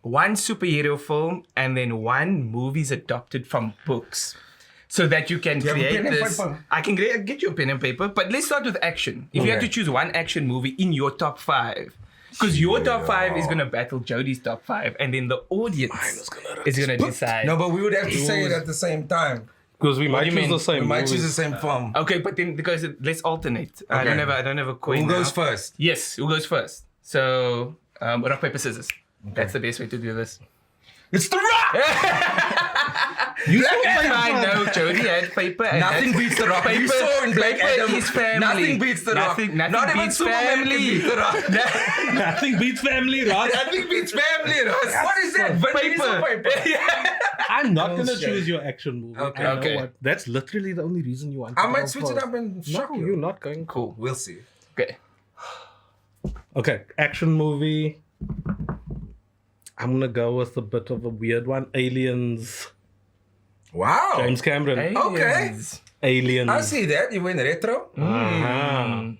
one superhero film, and then one movies adopted from books. So that you can have a create pen and this. paper? I can get you a pen and paper, but let's start with action. If you have to choose one action movie in your top 5, because your top 5 is going to battle Jody's top 5, and then the audience is going to decide. No, but we would have to say it at the same time. Because we might do you choose mean? the same We might movie. choose the same film. Okay, but then because let's alternate. I don't have a coin. Who goes now. first? Yes, who goes first? So rock paper scissors. That's the best way to do this. It's the Rock! You I know Jody had paper. And Nothing beats the Rock. You saw in Black paper Adam. is family. Nothing beats the Rock. Nothing Not even beats Superman can family. beat the Rock. Nothing beats family, Ross. Nothing beats family, Ross. What is that? Vanilla paper. I'm not gonna choose your action movie. Okay. I know Okay. what. That's literally the only reason you want. I to might go switch it first. up and shock No, you. you're not going. Cool. We'll see. Okay. Okay, action movie. I'm gonna go with a bit of a weird one. Aliens. Wow. James Cameron. Aliens. Aliens. I see that. You went retro. Ah.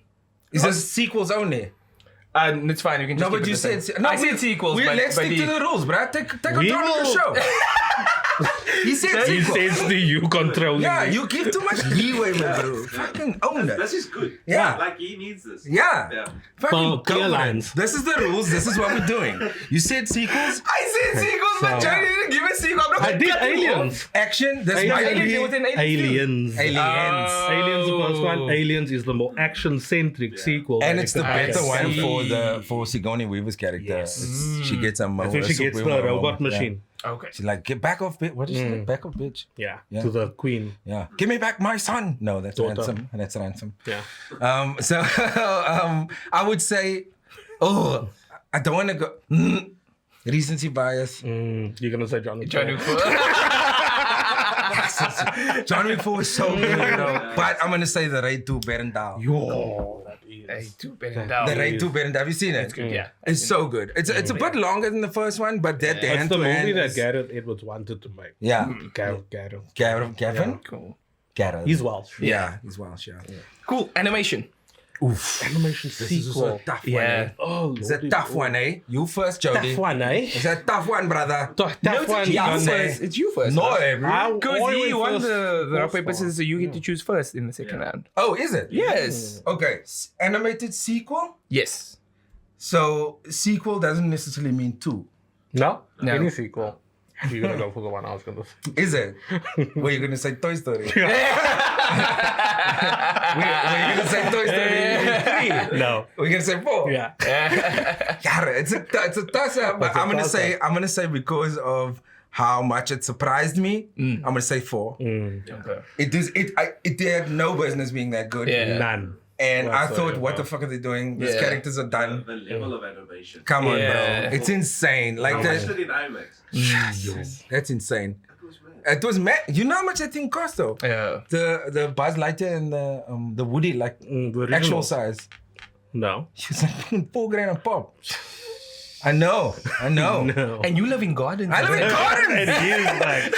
Is this sequels only? It's fine. You can just No, keep but it you the said same. I said sequels, but let's stick to the rules, bruh. Take We control of the will- show. He said He sequels. says to you controlling. Yeah, me. you give too much leeway, man, bro. Fucking own it. This is good. Yeah. Like he needs this. Yeah. Fucking Well, go clear with it. lines. This is the rules. This is what we're doing. You said sequels. I said sequels, but So- Jody didn't give a sequel. I'm not I gonna did cut you Aliens. Action. This Aliens. might Aliens. be It was an Aliens. aliens. Aliens, the first one. Aliens is the more action-centric sequel. And it's the I better one see. for Sigourney Weaver's character. It's- She gets a mo. That's when she a gets the superwoman robot moment. machine. Okay. Yeah. She's like, get back off, bitch. What is it? Back off, bitch. Yeah. Yeah. To the queen. Yeah. Give me back my son. No, that's Daughter. ransom. That's ransom. Yeah. So I would say, I don't want to go. Recency bias. You're gonna say John Wick. Johnny 4. John Wick 4 is so good, but I'm gonna say the Raid 2 Berendal. Yo, that is. Hey, two better down. The Raid 2 Berendal. Have you seen it? It's good, yeah. It's so good. It's a bit longer than the first one, but that the It's hand the to hand movie that is- Gareth Edwards wanted to make. Yeah. Gareth. Gavin? Cool. Gareth. He's Welsh. Yeah, he's Welsh, yeah. Cool. Animation. Oof. Animation This is also sequel. a tough one, Yeah. eh? Oh, It's a Lordy, tough oh. one, eh? You first, Jody. Tough one, eh? It's a tough one, brother. Tough No, one. it's actually yeah, you say. first. It's you first. No, right? eh, bro. Because he always won first- the rock, first paper, one. scissors, so you get to choose first in the second round. Oh, is it? Yes. Okay. Animated sequel? Yes. So, sequel doesn't necessarily mean two. No? No. Any sequel. You're gonna go for the one I was gonna say. Is it? Were you going to say Toy Story? Were you going to say Toy Story 3? No. We're going to say 4? Yeah. Yeah, it's a toss-up. But It's a I'm gonna toss-up. say because of how much it surprised me, I'm gonna say 4. Okay. It had no business being that good. Yeah. None. And I thought, Whatsoever. what the fuck are they doing? These Yeah. characters are done. The level of animation. Come on, Yeah. bro. It's insane. I Like watched that. it in IMAX. Yes. That's insane. It was mad. It was mad. You know how much that thing cost though? Yeah. The Buzz Lightyear and the Woody, like The original. actual size. No. She was like $4,000 a pop. I know. No. And you live in gardens. I live in And gardens. he is like,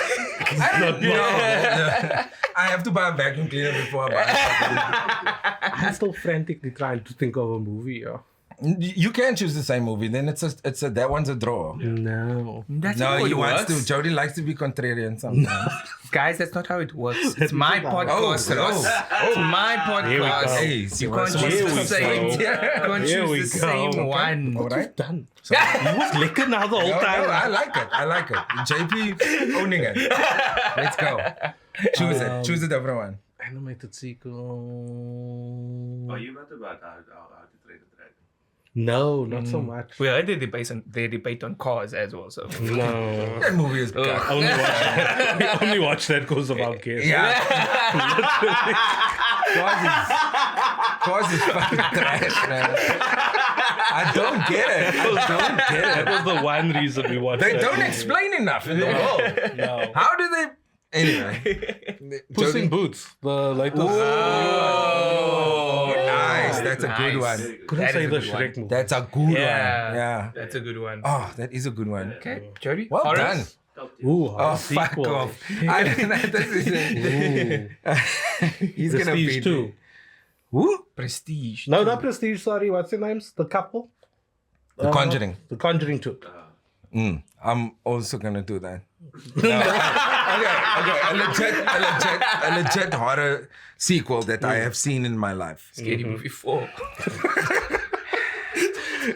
I don't know. I have to buy a vacuum cleaner before I buy it. I'm still frantically trying to think of a movie. Yeah. You can choose the same movie. Then it's a that one's a draw. No. That's No, not how he it wants works. to. Jody likes to be contrarian sometimes. Guys, that's not how it works. It's my podcast, Oh, Ross. It's my Here we podcast. go. Hey, You see can't what's- choose Here the we same. go. You can't Here we choose the go. same Okay. one. All right. Done. He was licking now the whole No, time. I like it. I like it. JP owning it. Let's go. Choose it. Choose a different one. Animated sequel. Oh, you not about how to train a dragon. No, not so much. We heard they debate on cars as well. So No. That movie is good. Only watch that. We only watch that because of our kids. Yeah. Cause is fucking trash, man. I don't get it. That was the one reason we watched They that don't movie. explain enough in the world. No. How do they? Anyway. Puss in Boots. The latest. Oh, nice. That's a good Nice. one. Couldn't That say is a the good Shrek one. movie. That's a good Yeah. one. Yeah. That's a good one. Oh, that is a good one. Okay, Jody. Well Horrors? done. Ooh, Oh, sequel. fuck off. He's gonna Prestige beat 2. me. Who? Prestige. No, not Prestige, sorry. What's their names? The couple? The Conjuring. The Conjuring 2. I'm also gonna do that. No. Okay. A legit horror sequel that I have seen in my life. Scary movie 4.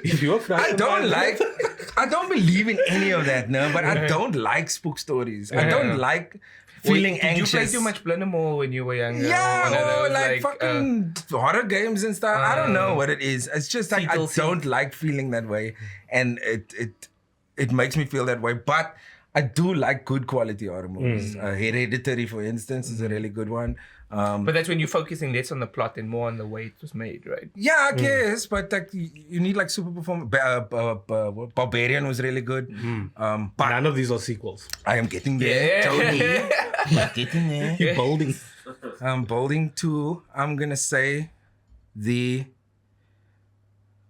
If you're I don't believe in any of that, no, but I don't like spook stories. I don't like feeling Did anxious. you play too much Blundermore when you were younger? Yeah, One of or those, like fucking horror games and stuff. I don't know what it is. It's just like I Fetal don't like feeling that way, and it makes me feel that way. But I do like good quality horror movies. Hereditary, for instance, is a really good one. But that's when you're focusing less on the plot and more on the way it was made, right? Yeah, I guess, but like you need like super performance. Barbarian was really good. But None of these are sequels. I am getting there. Tony. I'm getting there. You're bolding. Bolding 2. I'm gonna say the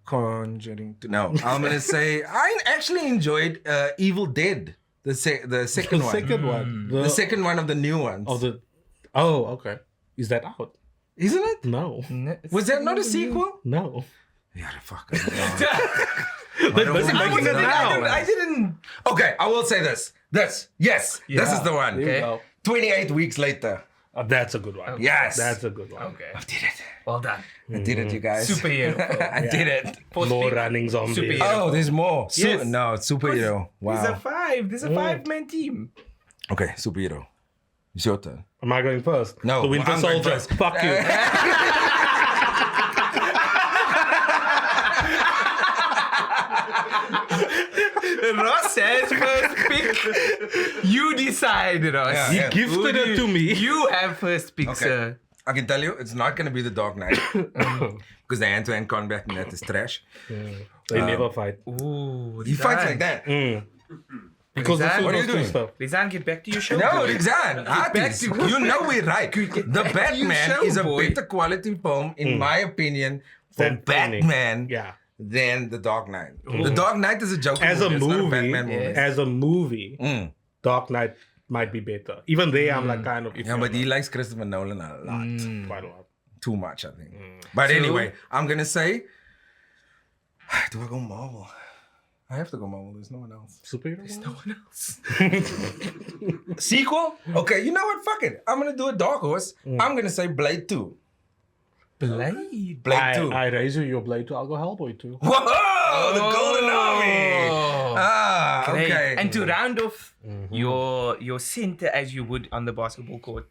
Conjuring 2. No, I'm gonna say I actually enjoyed Evil Dead. The second The one. second one. The second one of the new ones. Oh, okay. Is that out? Isn't it? No. Was that not a sequel? No. Yeah, the fuck. They're busy making it now. I didn't. Okay, I will say this. Yes, this is the one. There you go. 28 weeks later. That's a good one. Yes. That's a good one. Okay. I did it. Well done. I did it, you guys. Superhero. I did it. More running zombies. Superhero. Oh, there's more. Yes. No, superhero. There's a Wow. 5. There's a 5-man team. Okay, superhero. It's your turn. Am I going first? No, The Winter I'm going Soldier. first. Fuck you. Ross says first pick. You decide, Ross. Yeah, He yeah. gifted it to me. You have first pick, Okay. sir. I can tell you, it's not going to be The Dark Knight. Because the hand-to-hand combat in that is trash. They never fight. Ooh, He fights like that. Because Rizaan, the what are you suit doing? stuff. Rizaan, get back to your show. No, boy. Rizaan, artists, you know we're right. The Batman show, is a boy. better quality film, in my opinion, for Than Phoenix. Batman Yeah. than The Dark Knight. The Dark Knight is a joke As a movie. It's not a movie, Batman movie. Yes. as a movie, Dark Knight might be better. Even there, I'm like kind of iffy Yeah, but on he likes Christopher Nolan a lot. it quite a lot. Too much, I think. But anyway, I'm going to say, do I go Marvel? I have to go Marvel. There's no one else. Superhero? No one else. Sequel? Okay, you know what? Fuck it. I'm going to do a dark horse. I'm going to say Blade 2. Blade. Blade 2. I raise you your Blade 2. I'll go Hellboy 2. Whoa! The Golden Army! Ah, Great. okay. And to round off your center as you would on the basketball court,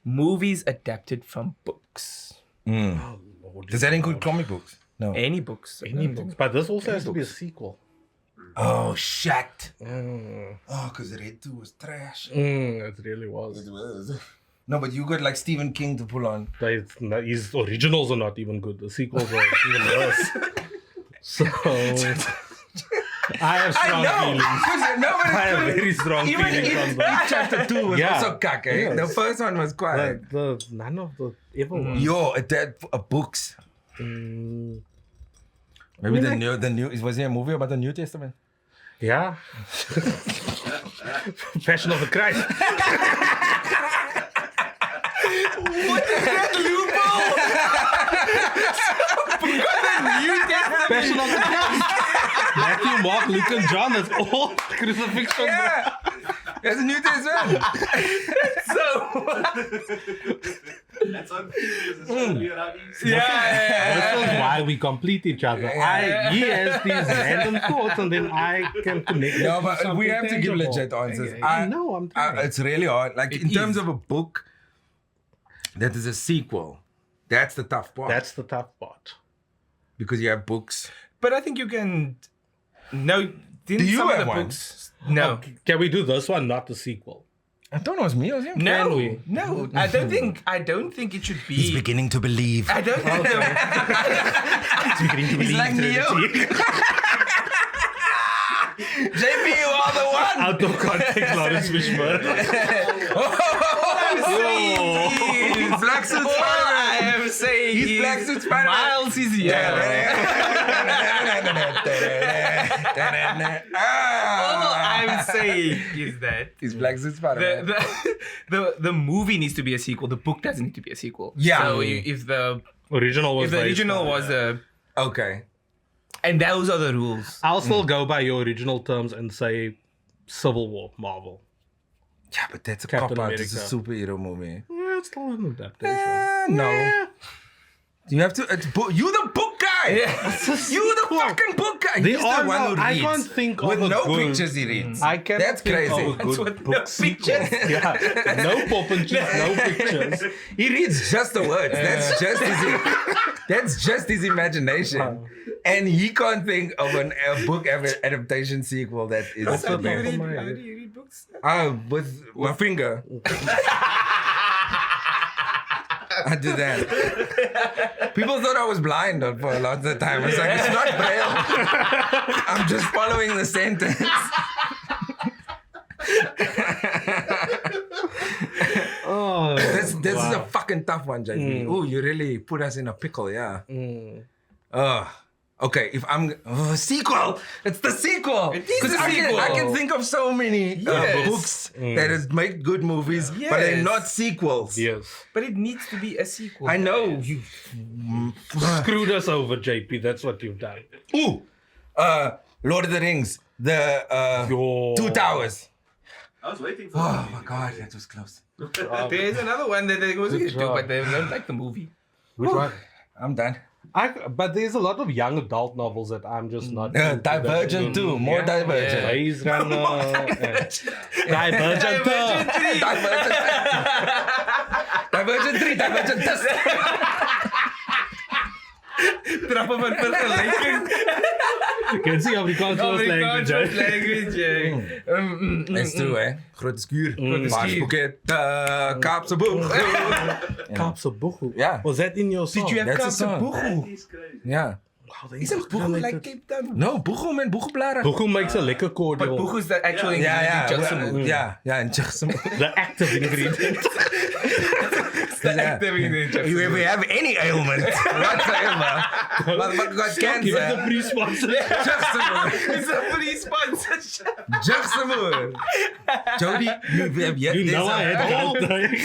movies adapted from books. Does that include comic books? No. Any books. Any books. But this also has to be a sequel. Oh, shit. Oh, because Red 2 was trash. It really was. No, but you got like Stephen King to pull on. His originals are not even good. The sequels are even worse. So I have strong feelings. I have very strong feelings on them. Chapter 2 was also cack, eh? Yes. The first one was quite. None of the ever was. Yo, books. Maybe the new. Was there a movie about the New Testament? Yeah. Passion of the Christ. Passion of the Christ. Matthew, Mark, Luke, and John. That's all crucifixion. Yeah. There's a New Testament. That's on video. This is why we complete each other. He has these random thoughts, and then I can connect. No, it to but we something have to give tangible. legit answers. Okay. I know. I'm trying. It's really hard. Like in terms of a book that is a sequel, that's the tough part. That's the tough part. Because you have books. But I think you can. No. Do you some of have the one? books? No. Can we do this one, not the sequel? I don't know, it was me or him. No. we? No. I don't think it should be. He's beginning to believe. I don't He's like Neo. JP, you are the one. Out of context, Lawrence Fishburne. He's Black Suit I Spider-Man. am saying He's Black Suit Spider-Man. Miles is here. All I'm saying is that He's Black Suit Spider-Man. the movie needs to be a sequel. The book doesn't need to be a sequel. Yeah. So if the Original was based original on- was a, Okay. and those are the rules. I'll still go by your original terms and say Civil War, Marvel. Yeah, but that's a Captain cop-out. It's a America. superhero movie. Yeah, it's still an adaptation. No. You have to. You the book guy. You the fucking book guy. They He's are the one who not- I reads. can't think with of a no good- pictures he reads. I can't That's think crazy. of a That's good what book no pictures. Yeah, no pop and cheese, no pictures. He reads just the words. That's just his imagination. And he can't think of a book adaptation sequel that is. What's How the do you top of read, my how head? do you read books? With my finger. I did that. People thought I was blind for a lot of the time. It's like, it's not braille. I'm just following the sentence. Oh, This is a fucking tough one, JP. Ooh, you really put us in a pickle, yeah. Okay, if I'm sequel, it's the sequel. It is the I sequel. can think of so many Yes. books that has make good movies, but they're Yes. not sequels. yes. But it needs to be a sequel. I know. You screwed us over, JP. That's what you've done. Ooh, Lord of the Rings, the Yo. Two Towers. I was waiting for Oh my God, that was close. There's another one that they was going to do, job. but they don't like the movie. Which one? I'm done. But there's a lot of young adult novels that I'm just not. into that. Divergent too, more Divergent. Maze Runner. Divergent 2. Divergent 3, Divergent test. Trappen van vergelijking. Can see Afrikaans was language. Afrikaans eh? language. That's true, hè? Grote skuur. Grote skuur. Paarspakket. Kaapse boeg. Kaapse boegu. Ja. Was that in your song? Did you have That's a Kaapse song. boegu? He's crazy. Ja. Wow, Isn't boegu like Cape Town? No, boegel man, boegelblaren. Boegu makes a lekker But cordial. boegu is the actual ingredient. Jaksemo. Ja, en Jaksemo. The active ingredient. The active ingredient. If you have any ailment whatsoever, but got Give it the cancer, free sponsor. Jaksemo. It's a free sponsorship. Jaksemo. Jody, you have yet You know I had that.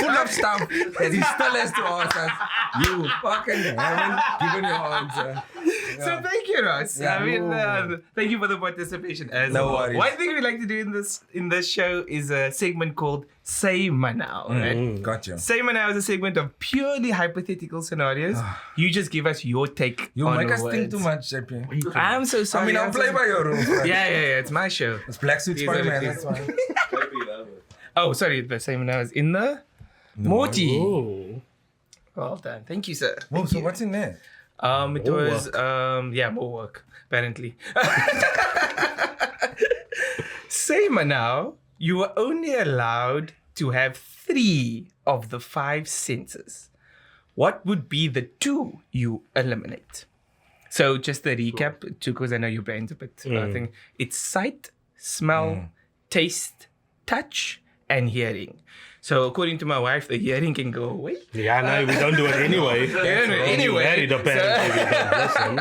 full of stuff that he still has to answer. You fucking haven't given your answer. So thank you, Ross. Yeah. I mean, thank you for the participation as No well. worries. One thing we like to do in this show is a segment called Say Manao, right? Gotcha. Say Manao is a segment of purely hypothetical scenarios. You just give us your take You on make the us think too words. much, JP. I'm so I sorry. mean, I'll I'm play so by your rules. Yeah, it's my show. It's Black Suit These are the Spider-Man, things. that's why. Oh, sorry. The Say Manao is in the Morty. Oh. Well done. Thank you, sir. Whoa, so what's in there? It More was more work apparently. Say Manao, you were only allowed to have 3 of the 5 senses. What would be the 2 you eliminate? So just a recap, because I know your brain's a bit thing. It's sight, smell, taste, touch, and hearing. So according to my wife, the hearing can go away. Yeah, no, we don't do it anyway. Anyway, Married, apparently. We don't listen.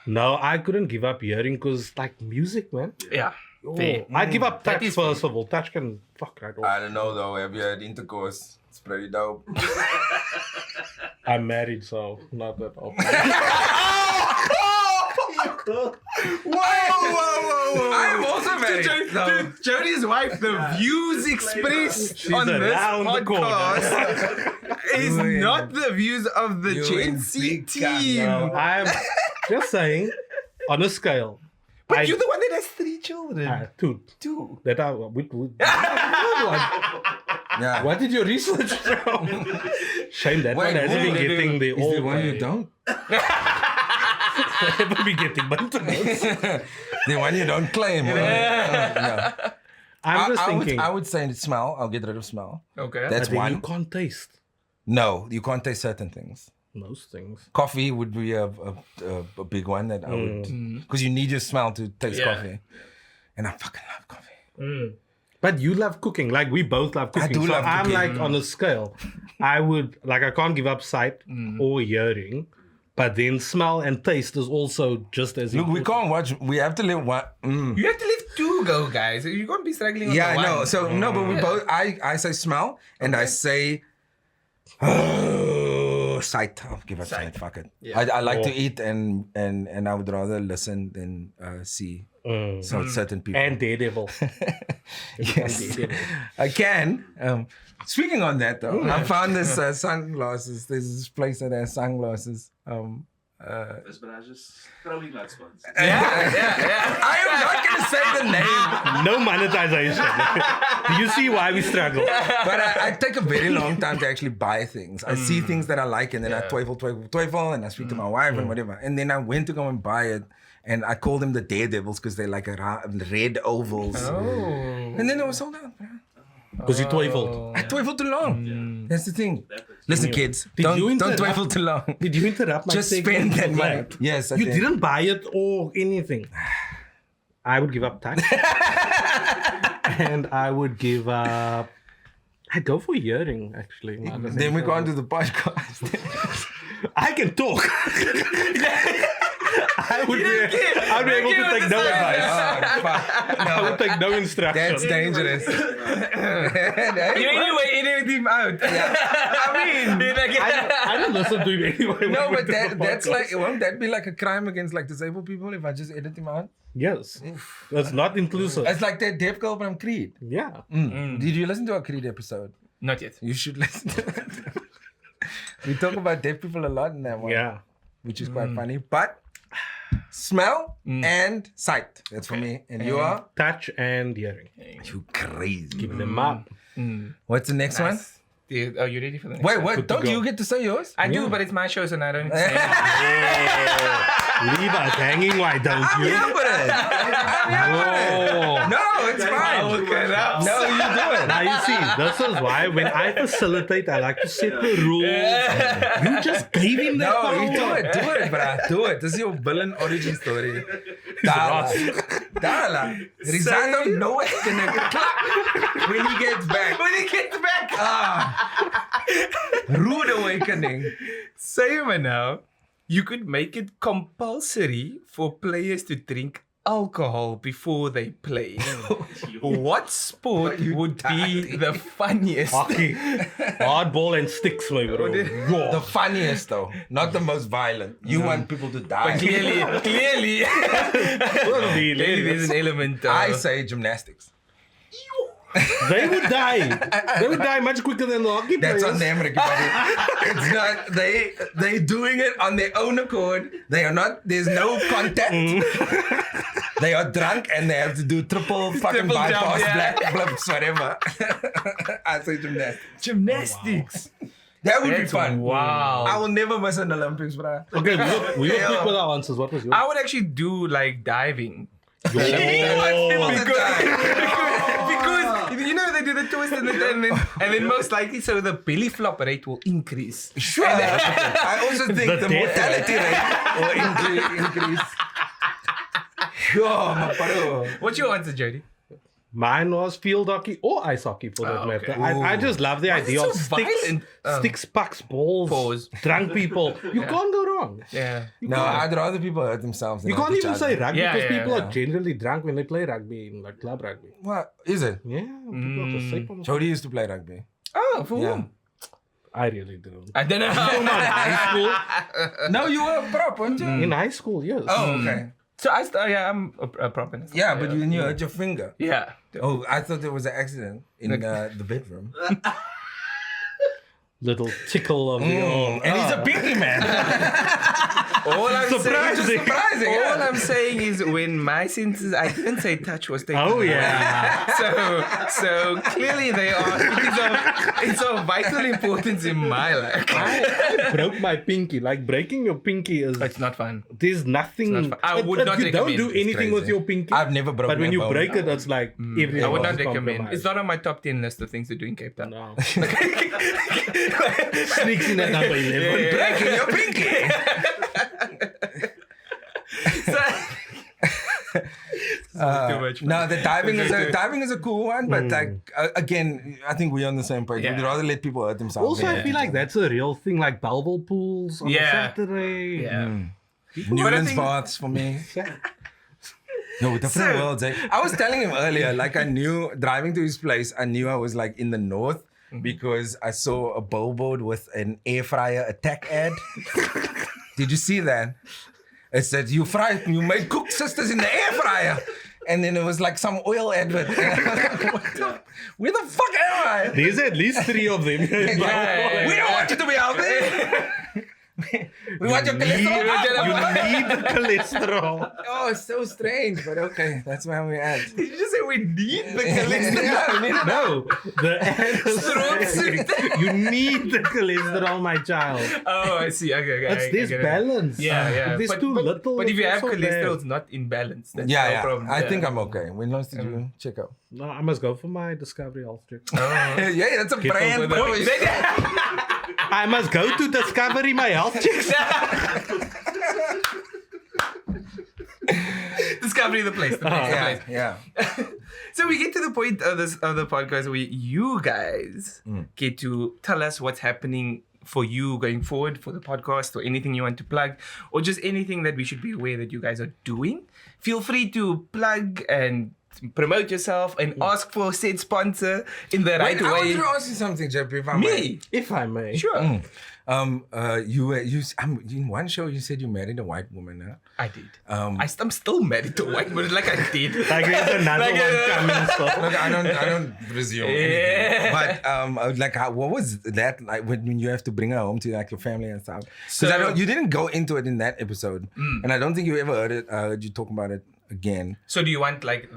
No, I couldn't give up hearing because, like, music, man. Yeah. Oh, Fair. I'd give up That touch is first of all. Touch can fuck right off. I don't know though. Have you had intercourse? It's pretty dope. I'm married, so not that often. Whoa. I'm also married. To Jody's wife, the views expressed on this around the corner. podcast is not the views of the You Gen in Z big team. No, I'm just saying, on a scale. But you're the one that has 3 children. Two. 2. That are Yeah. what did your research show? Shame that one hasn't been getting the Is there one you don't? haven't been getting bunted. The one you don't claim. Yeah. I'm just thinking. I would say smell. I'll get rid of smell. Okay. That's but then one. you can't taste No, you can't taste certain things. most things. Coffee would be a big one that I would, because you need your smell to taste Yeah. coffee, and I fucking love coffee. But you love cooking, like we both love cooking. do so love I'm cooking. like on a scale. I would like I can't give up sight or hearing, but then smell and taste is also just as Look, we important. can't watch. We have to live one. You have to leave 2 go, guys. You're going to be struggling on Yeah, the I know. one. So no, but we both. I say smell, and I say sight. I'll give up sight. Fuck it. Yeah. I like to eat, and I would rather listen than see. So certain people. And Daredevil. Yes, I can. Speaking on that though, I found this sunglasses. There's this place that has sunglasses. This but I just throwing light spots. I am not gonna say the name, No monetization. Do you see why we struggle? but I take a very long time to actually buy things. I see things that I like, and then I twiffle, and I speak to my wife and whatever. And then I went to go and buy it, and I called them the Daredevils because they're like red ovals. Oh. And then it was sold out. Because you twiffled. I twiffled too long. That's the thing. Listen, kids, Did you don't interrupt- twiffle too long. Did you interrupt my Just segment spend that for money. Yes, I You did. didn't buy it or anything. I would give up touch. And I would give up. I'd go for hearing, actually. Then we go on to the podcast. I can talk. I would be able to take no advice. Oh, fuck. I would take no instruction. That's dangerous. Anyway, edit him out. I don't listen to him anyway. No, when we but do the that's podcast. like, won't that be like a crime against like disabled people if I just edit him out? Yes. That's not inclusive. It's like that deaf girl from Creed. Yeah. Did you listen to our Creed episode? Not yet. You should listen to it. We talk about deaf people a lot in that one. Yeah. Which is quite funny. But smell and sight. That's for me. And you are? Touch and hearing. You crazy. Give them up. What's the next one? Dude, are you ready for the next Wait, one? what? Don't you get to say yours? I do, but it's my show, so I don't say it. Leave us hanging, why don't I'm you? here for it. No, it's fine. No, you do it. Now you see, this is why when I facilitate, I like to set the rules. You just gave him that No, power. you do it, bruh. Do it. This is your villain origin story. Dala. Rizaan don't know what's gonna clap when he gets back. When he gets back. Rude awakening. Saying now, you could make it compulsory for players to drink alcohol before they play. What sport would be the funniest? Hockey. Hardball and sticks, my bro. The funniest though, not the most violent. You want people to die. But clearly, there's an element. I say gymnastics. They would die. They would die much quicker than the hockey That's players. on them, Ricky. It's not they doing it on their own accord. They are not. There's no contact. They are drunk and they have to do triple fucking Triple bypass, jump, yeah. black blips, whatever. I say gymnastics. Gymnastics. That would be That's fun. wow. I will never miss an Olympics, bro. Okay, we were quick with our answers. What was yours? I would actually do like diving. People to die. Because you know they do the twist and then most likely so the belly flop rate will increase. Sure. I also think the mortality rate will increase. Sure, my paro. What's your answer, Jody? Mine was field hockey or ice hockey for that matter. okay. I just love the idea it of so sticks, violent? sticks, pucks, balls, Pause. drunk people. You can't go wrong. Yeah. No, I'd rather people hurt themselves than You hurt can't each even other. say rugby Yeah, because yeah, people yeah. are generally drunk when they play rugby in like club rugby. What? Is it? Yeah, people are just sick on the- Jody used to play rugby. Oh, for Yeah. whom? I really do. I don't know. High school, No, you were a prop, weren't you? in high school, yes. Oh, okay. So I'm a prop in it. Yeah, but then you hurt your finger. Yeah. Oh, I thought there was an accident in the bedroom. Little tickle of the arm. And he's a pinky man. All I'm Surprising. saying, Surprising, all yeah. I'm saying is when my senses, I didn't say touch was taken. Oh, away. yeah. So clearly they are. It's of vital importance in my life. I broke my pinky. Like breaking your pinky is. It's not fun. There's nothing. It's not fun. I would not You don't recommend. do It's anything with crazy. your pinky. I've never broken But when a you bone. break it, it's like everything I would not is recommend. compromised. It's not on my top 10 list of things to do in Cape Town. No. Sneaks in at number 11. Breaking your pinky. Too much. No, the diving is a cool one, but like again, I think we're on the same page. Yeah. We'd rather let people hurt themselves. Also, than I feel like that's a real thing, like Belleville pools on a Yeah. Saturday. Yeah. Newlands think- baths for me. No, different worlds. Eh? I was telling him earlier, like I knew driving to his place, I knew I was like in the north because I saw a billboard with an air fryer attack ad. Did you see that? It said you made cook sisters in the air fryer. And then it was like some oil advert. Where the fuck am I? There's at least 3 of them. Yeah. We don't want you to be healthy. We want your cholesterol up. You need the cholesterol. Oh, it's so strange, but okay, that's where we're at. Did you just say we need the cholesterol? No, the ad is saying, you need the cholesterol, my child. Oh, I see. Okay. It's this get it. balance. Yeah. If there's too little. But if you it's have also cholesterol, bad. it's not in balance. That's Yeah, no yeah. problem. I think I'm okay. When last did you check out? No, I must go for my Discovery Health check. Yeah, that's a brand, with bro. it. I must go to Discovery my health checks. Discovery the place. Yeah, yeah. So we get to the point of the podcast where you guys get to tell us what's happening for you going forward for the podcast, or anything you want to plug, or just anything that we should be aware that you guys are doing. Feel free to plug and promote yourself and ask for said sponsor in the right Wait, I want way. to ask you something, JP, if I Me? may. If I may. Sure. You in one show you said you married a white woman, huh? I did. I'm still married to a white woman, like I did. Like there's another Like, one coming. So. Look, I don't presume anything. But I was like, what was that like when you have to bring her home to like your family and stuff? Because you didn't go into it in that episode, and I don't think you ever heard you talk about it again. So do you want like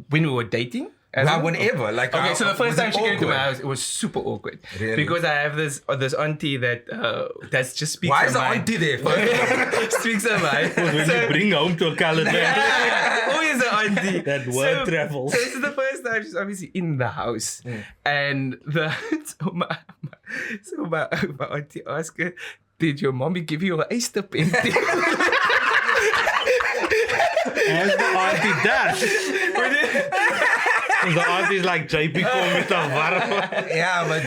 when we were dating Well, whenever. Like, Okay, so the was first it time she came to my awkward? house, it was super awkward. Really? Because I have this auntie that just speaks Why her is the mind. auntie there? First? Speaks her mind. When you bring home to a colored man, Always an auntie. that word travels. So this is the first time she's obviously in the house. And my auntie asked her, did your mommy give you an Easter painting? As the auntie does. The auntie's like JP kom met 'n warm. Yeah, but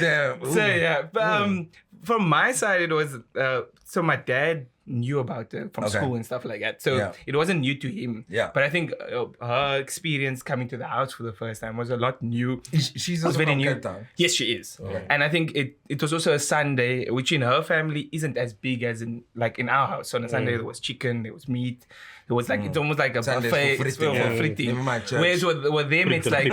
So yeah, but, from my side it was so my dad knew about it from Okay. school and stuff like that. So Yeah. it wasn't new to him. Yeah. But I think her experience coming to the house for the first time was a lot new. she's It was also very from new. Cape Town. Yes, she is. And I think it was also a Sunday, which in her family isn't as big as in our house. So on a Sunday there was chicken, there was meat. It was like it's almost like a Sundays buffet. for It's fritting, for yeah. fritting. Never mind church. Whereas with them it's like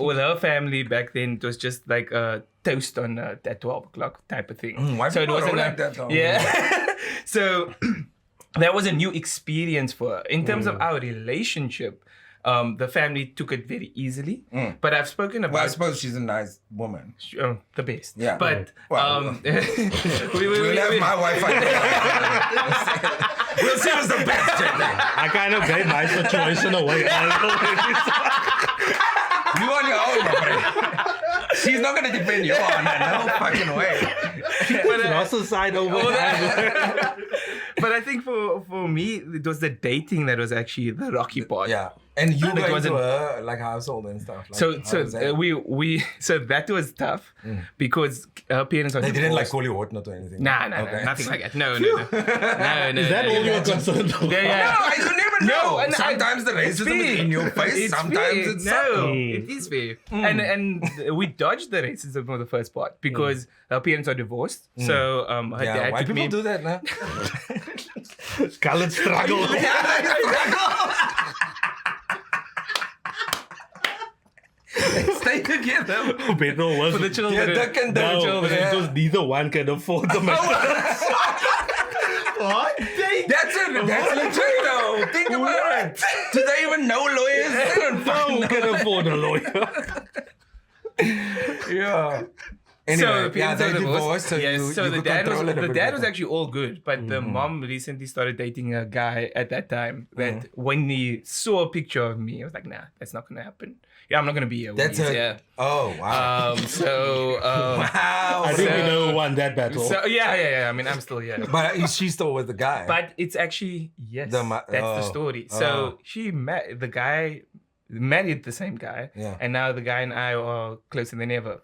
with her family back then it was just like a toast on at 12 o'clock type of thing. Why people don't like that though? Yeah. So that was a new experience for her. In terms of our relationship, the family took it very easily. But I've spoken about Well, I suppose she's a nice woman. the best. Yeah. But Well, we'll have my wife on there. We'll see who's the best. I kind of gave my situation away. You on your own, my friend. She's not gonna defend your honor. No fucking way. But also side over. But I think for me, it was the dating that was actually the rocky part. Yeah. And you Like, going wasn't- to her like household and stuff. Like, So how was that? so that was tough because her parents are They didn't like divorced. call you whatnot or anything. Nah, Okay. nothing like that. No. No. Is that all you're concerned about? Yeah. No, you never No, know. and Sometimes the racism is in your face. Sometimes fair. it's no, subtle. it is fair. And we dodged the racism for the first part because her parents are divorced. So her Yeah, dad why took people me. do that, nah? Colored struggle. Stay together. Better was For the children. Yeah, that can do no, children. because neither one can afford the maintenance. What? That's legit though. Think about it. Do they even know lawyers? They don't fucking Who can afford a lawyer? Yeah. So Anyway, the parents are divorced. so Yes. you, So you the could dad control it a the bit dad was better. actually all good, but the mom recently started dating a guy at that time. That when he saw a picture of me, I was like, nah, that's not gonna happen. Yeah, I'm not gonna be here. That's it. it. Yeah. Oh, wow. I think we know who won that battle. So yeah. I mean, I'm still here. But she still with the guy. But it's actually yes. That's the oh, story. oh. So she met the guy, married the same guy, Yeah. and now the guy and I are closer than ever,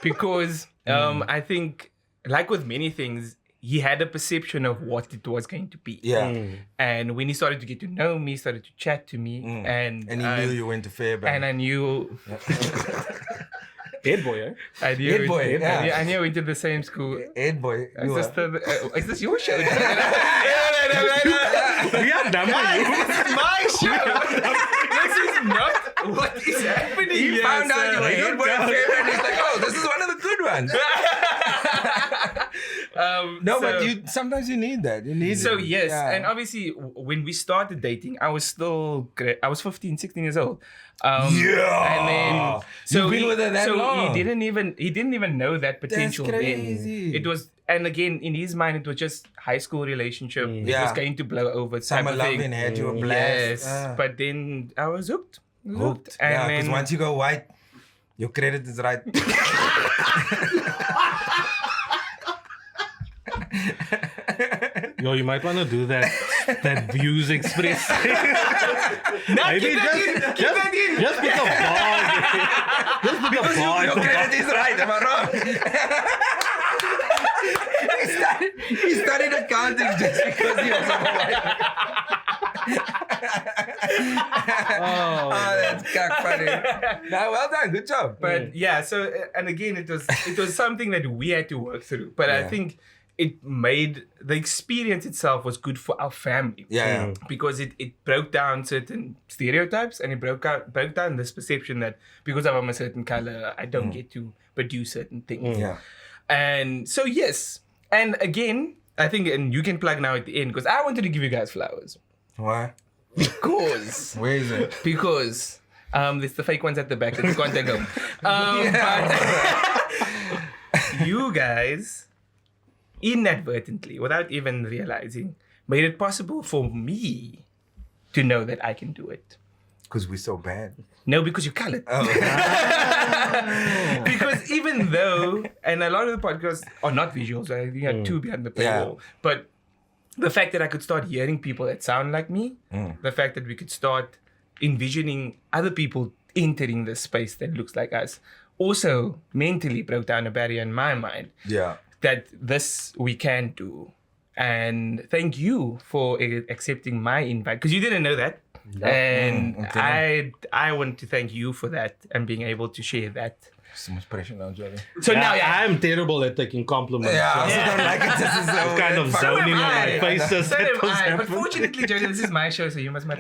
because I think, like with many things, he had a perception of what it was going to be. yeah. And when he started to get to know me, started to chat to me, and And he knew you went to Fairbanks. and I knew. Head boy, eh? I knew Head boy, yeah. I knew we went to the same school. Ed boy. Is this, is this your show? No. We are done with you. This is my show. This is not what is happening. He found out you were head boy at Fairbanks and he's like, oh, this is one of the good ones. No, but sometimes you need that. You need So it. yes, Yeah. and obviously when we started dating, I was still I was 15, 16 years old. Yeah. And then You've been with her that long. he didn't even know that potential crazy. then. It was, and again in his mind it was just high school relationship. It Yeah. was going to blow over. Summer type of thing. loving had you a blast. Yes, but then I was hooked. Hooked. And Yeah, because then, once you go white, your credit is right. Yo, you might want to do that views express. Maybe keep that in. just pick a bar. Just pick a bar. Your credit is right, am I wrong? he studied accounting just because he was a white. Oh, that's cock funny. Nah, well done, good job. But yeah, so and again it was something that we had to work through. But I Yeah. think it made the experience itself was good for our family. Yeah. Because it broke down certain stereotypes and it broke down this perception that because I'm a certain color, I don't get to produce certain things. Yeah. And so yes. And again, I think, and you can plug now at the end, because I wanted to give you guys flowers. Why? Because Where is it? because There's the fake ones at the back. It's going to go. But you guys, inadvertently, without even realizing, made it possible for me to know that I can do it. Because we're so bad. No, because you're colored. Oh. Because even though, and a lot of the podcasts are not visuals, I think are two behind the paywall. But the fact that I could start hearing people that sound like me, the fact that we could start envisioning other people entering this space that looks like us, also mentally broke down a barrier in my mind. Yeah. That this we can do. And thank you for accepting my invite, because you didn't know that. And I want to thank you for that and being able to share that. So much pressure now, Jody. So now, I'm terrible at taking compliments. Yeah, I so also don't like it. This is so kind of weird. zoning on my face. Just So that am was I. But happening. fortunately, Jody, this is my show, so you must not.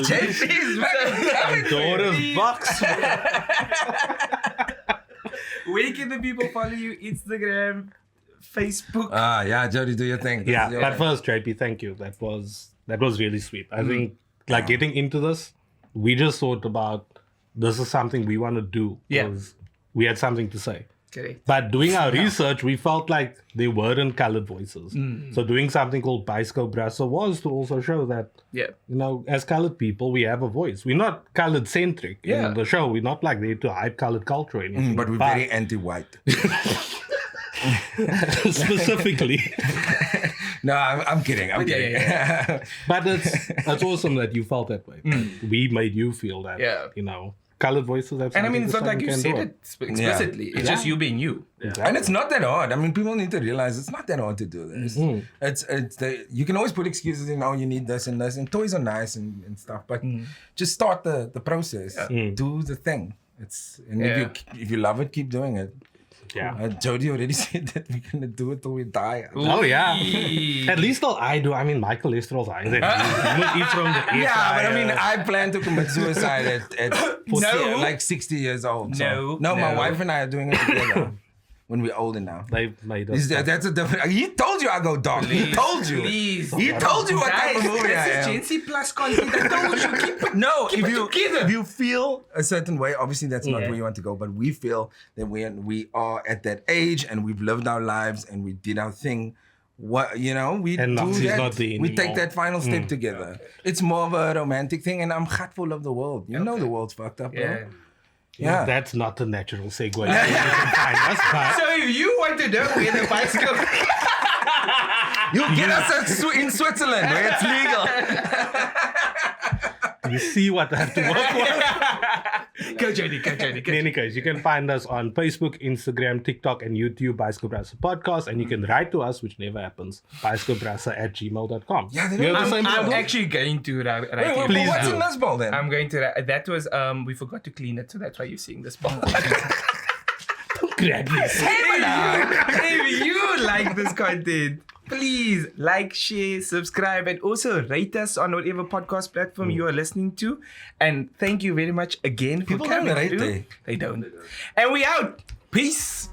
JP's back. Daughter's box. Where can the people follow you? Instagram, Facebook. Yeah, Jody, do your thing. Yeah, but first, JP, thank you. That was really sweet. I think getting into this, we just thought about this is something we want to do because we had something to say. Correct. But doing our research, we felt like there weren't colored voices. So doing something called Bioscope Brasse was to also show that, as colored people, we have a voice. We're not colored centric in the show. We're not like there to hype colored culture or anything. But we're very anti-white. Specifically. No, I'm kidding. I'm kidding. But it's awesome that you felt that way. We made you feel that, colored voices. And I mean, it's not like you said it explicitly. It's just you being you. And it's not that hard. I mean, people need to realize it's not that hard to do this. You can always put excuses in, you need this and this, and toys are nice and stuff, but just start the process. Do the thing. If you love it, keep doing it. Yeah. Jody already said that we're going to do it till we die. Oh, yeah. At least till I do. I mean, my cholesterol's high. But I mean, I plan to commit suicide at like 60 years old. So. No, my wife and I are doing it together. When we're older now. They've made us. That's a different. He told you I go dark. He told you. Please. He told you what type of movie I This is am. Gen Z plus content. I told you, keep it. No, Keep it together. if you feel a certain way, obviously that's not where you want to go. But we feel that we are at that age and we've lived our lives and we did our thing. We And do that. not the We take anymore. that final step together. It's more of a romantic thing, and I'm grateful of the world. You know the world's fucked up, bro. Yeah. That's not the natural segue. You can find us, but So if you want to know where the bicycle... You get us in Switzerland where it's legal. you see what I have to work with. Go, Jody. In any case, you can find us on Facebook, Instagram, TikTok, and YouTube, Bioscope Brasse Podcast, and you can write to us, which never happens, bioscopebrasse@gmail.com. Yeah, they You don't- have the same I'm problem? actually going to write Wait, Please what's do. in this ball then? I'm going to... That was... we forgot to clean it, so that's why you're seeing this ball. Grab this. If you like this content, please like, share, subscribe, and also rate us on whatever podcast platform you are listening to. And thank you very much again for People coming don't rate, through. They don't. And we out. Peace.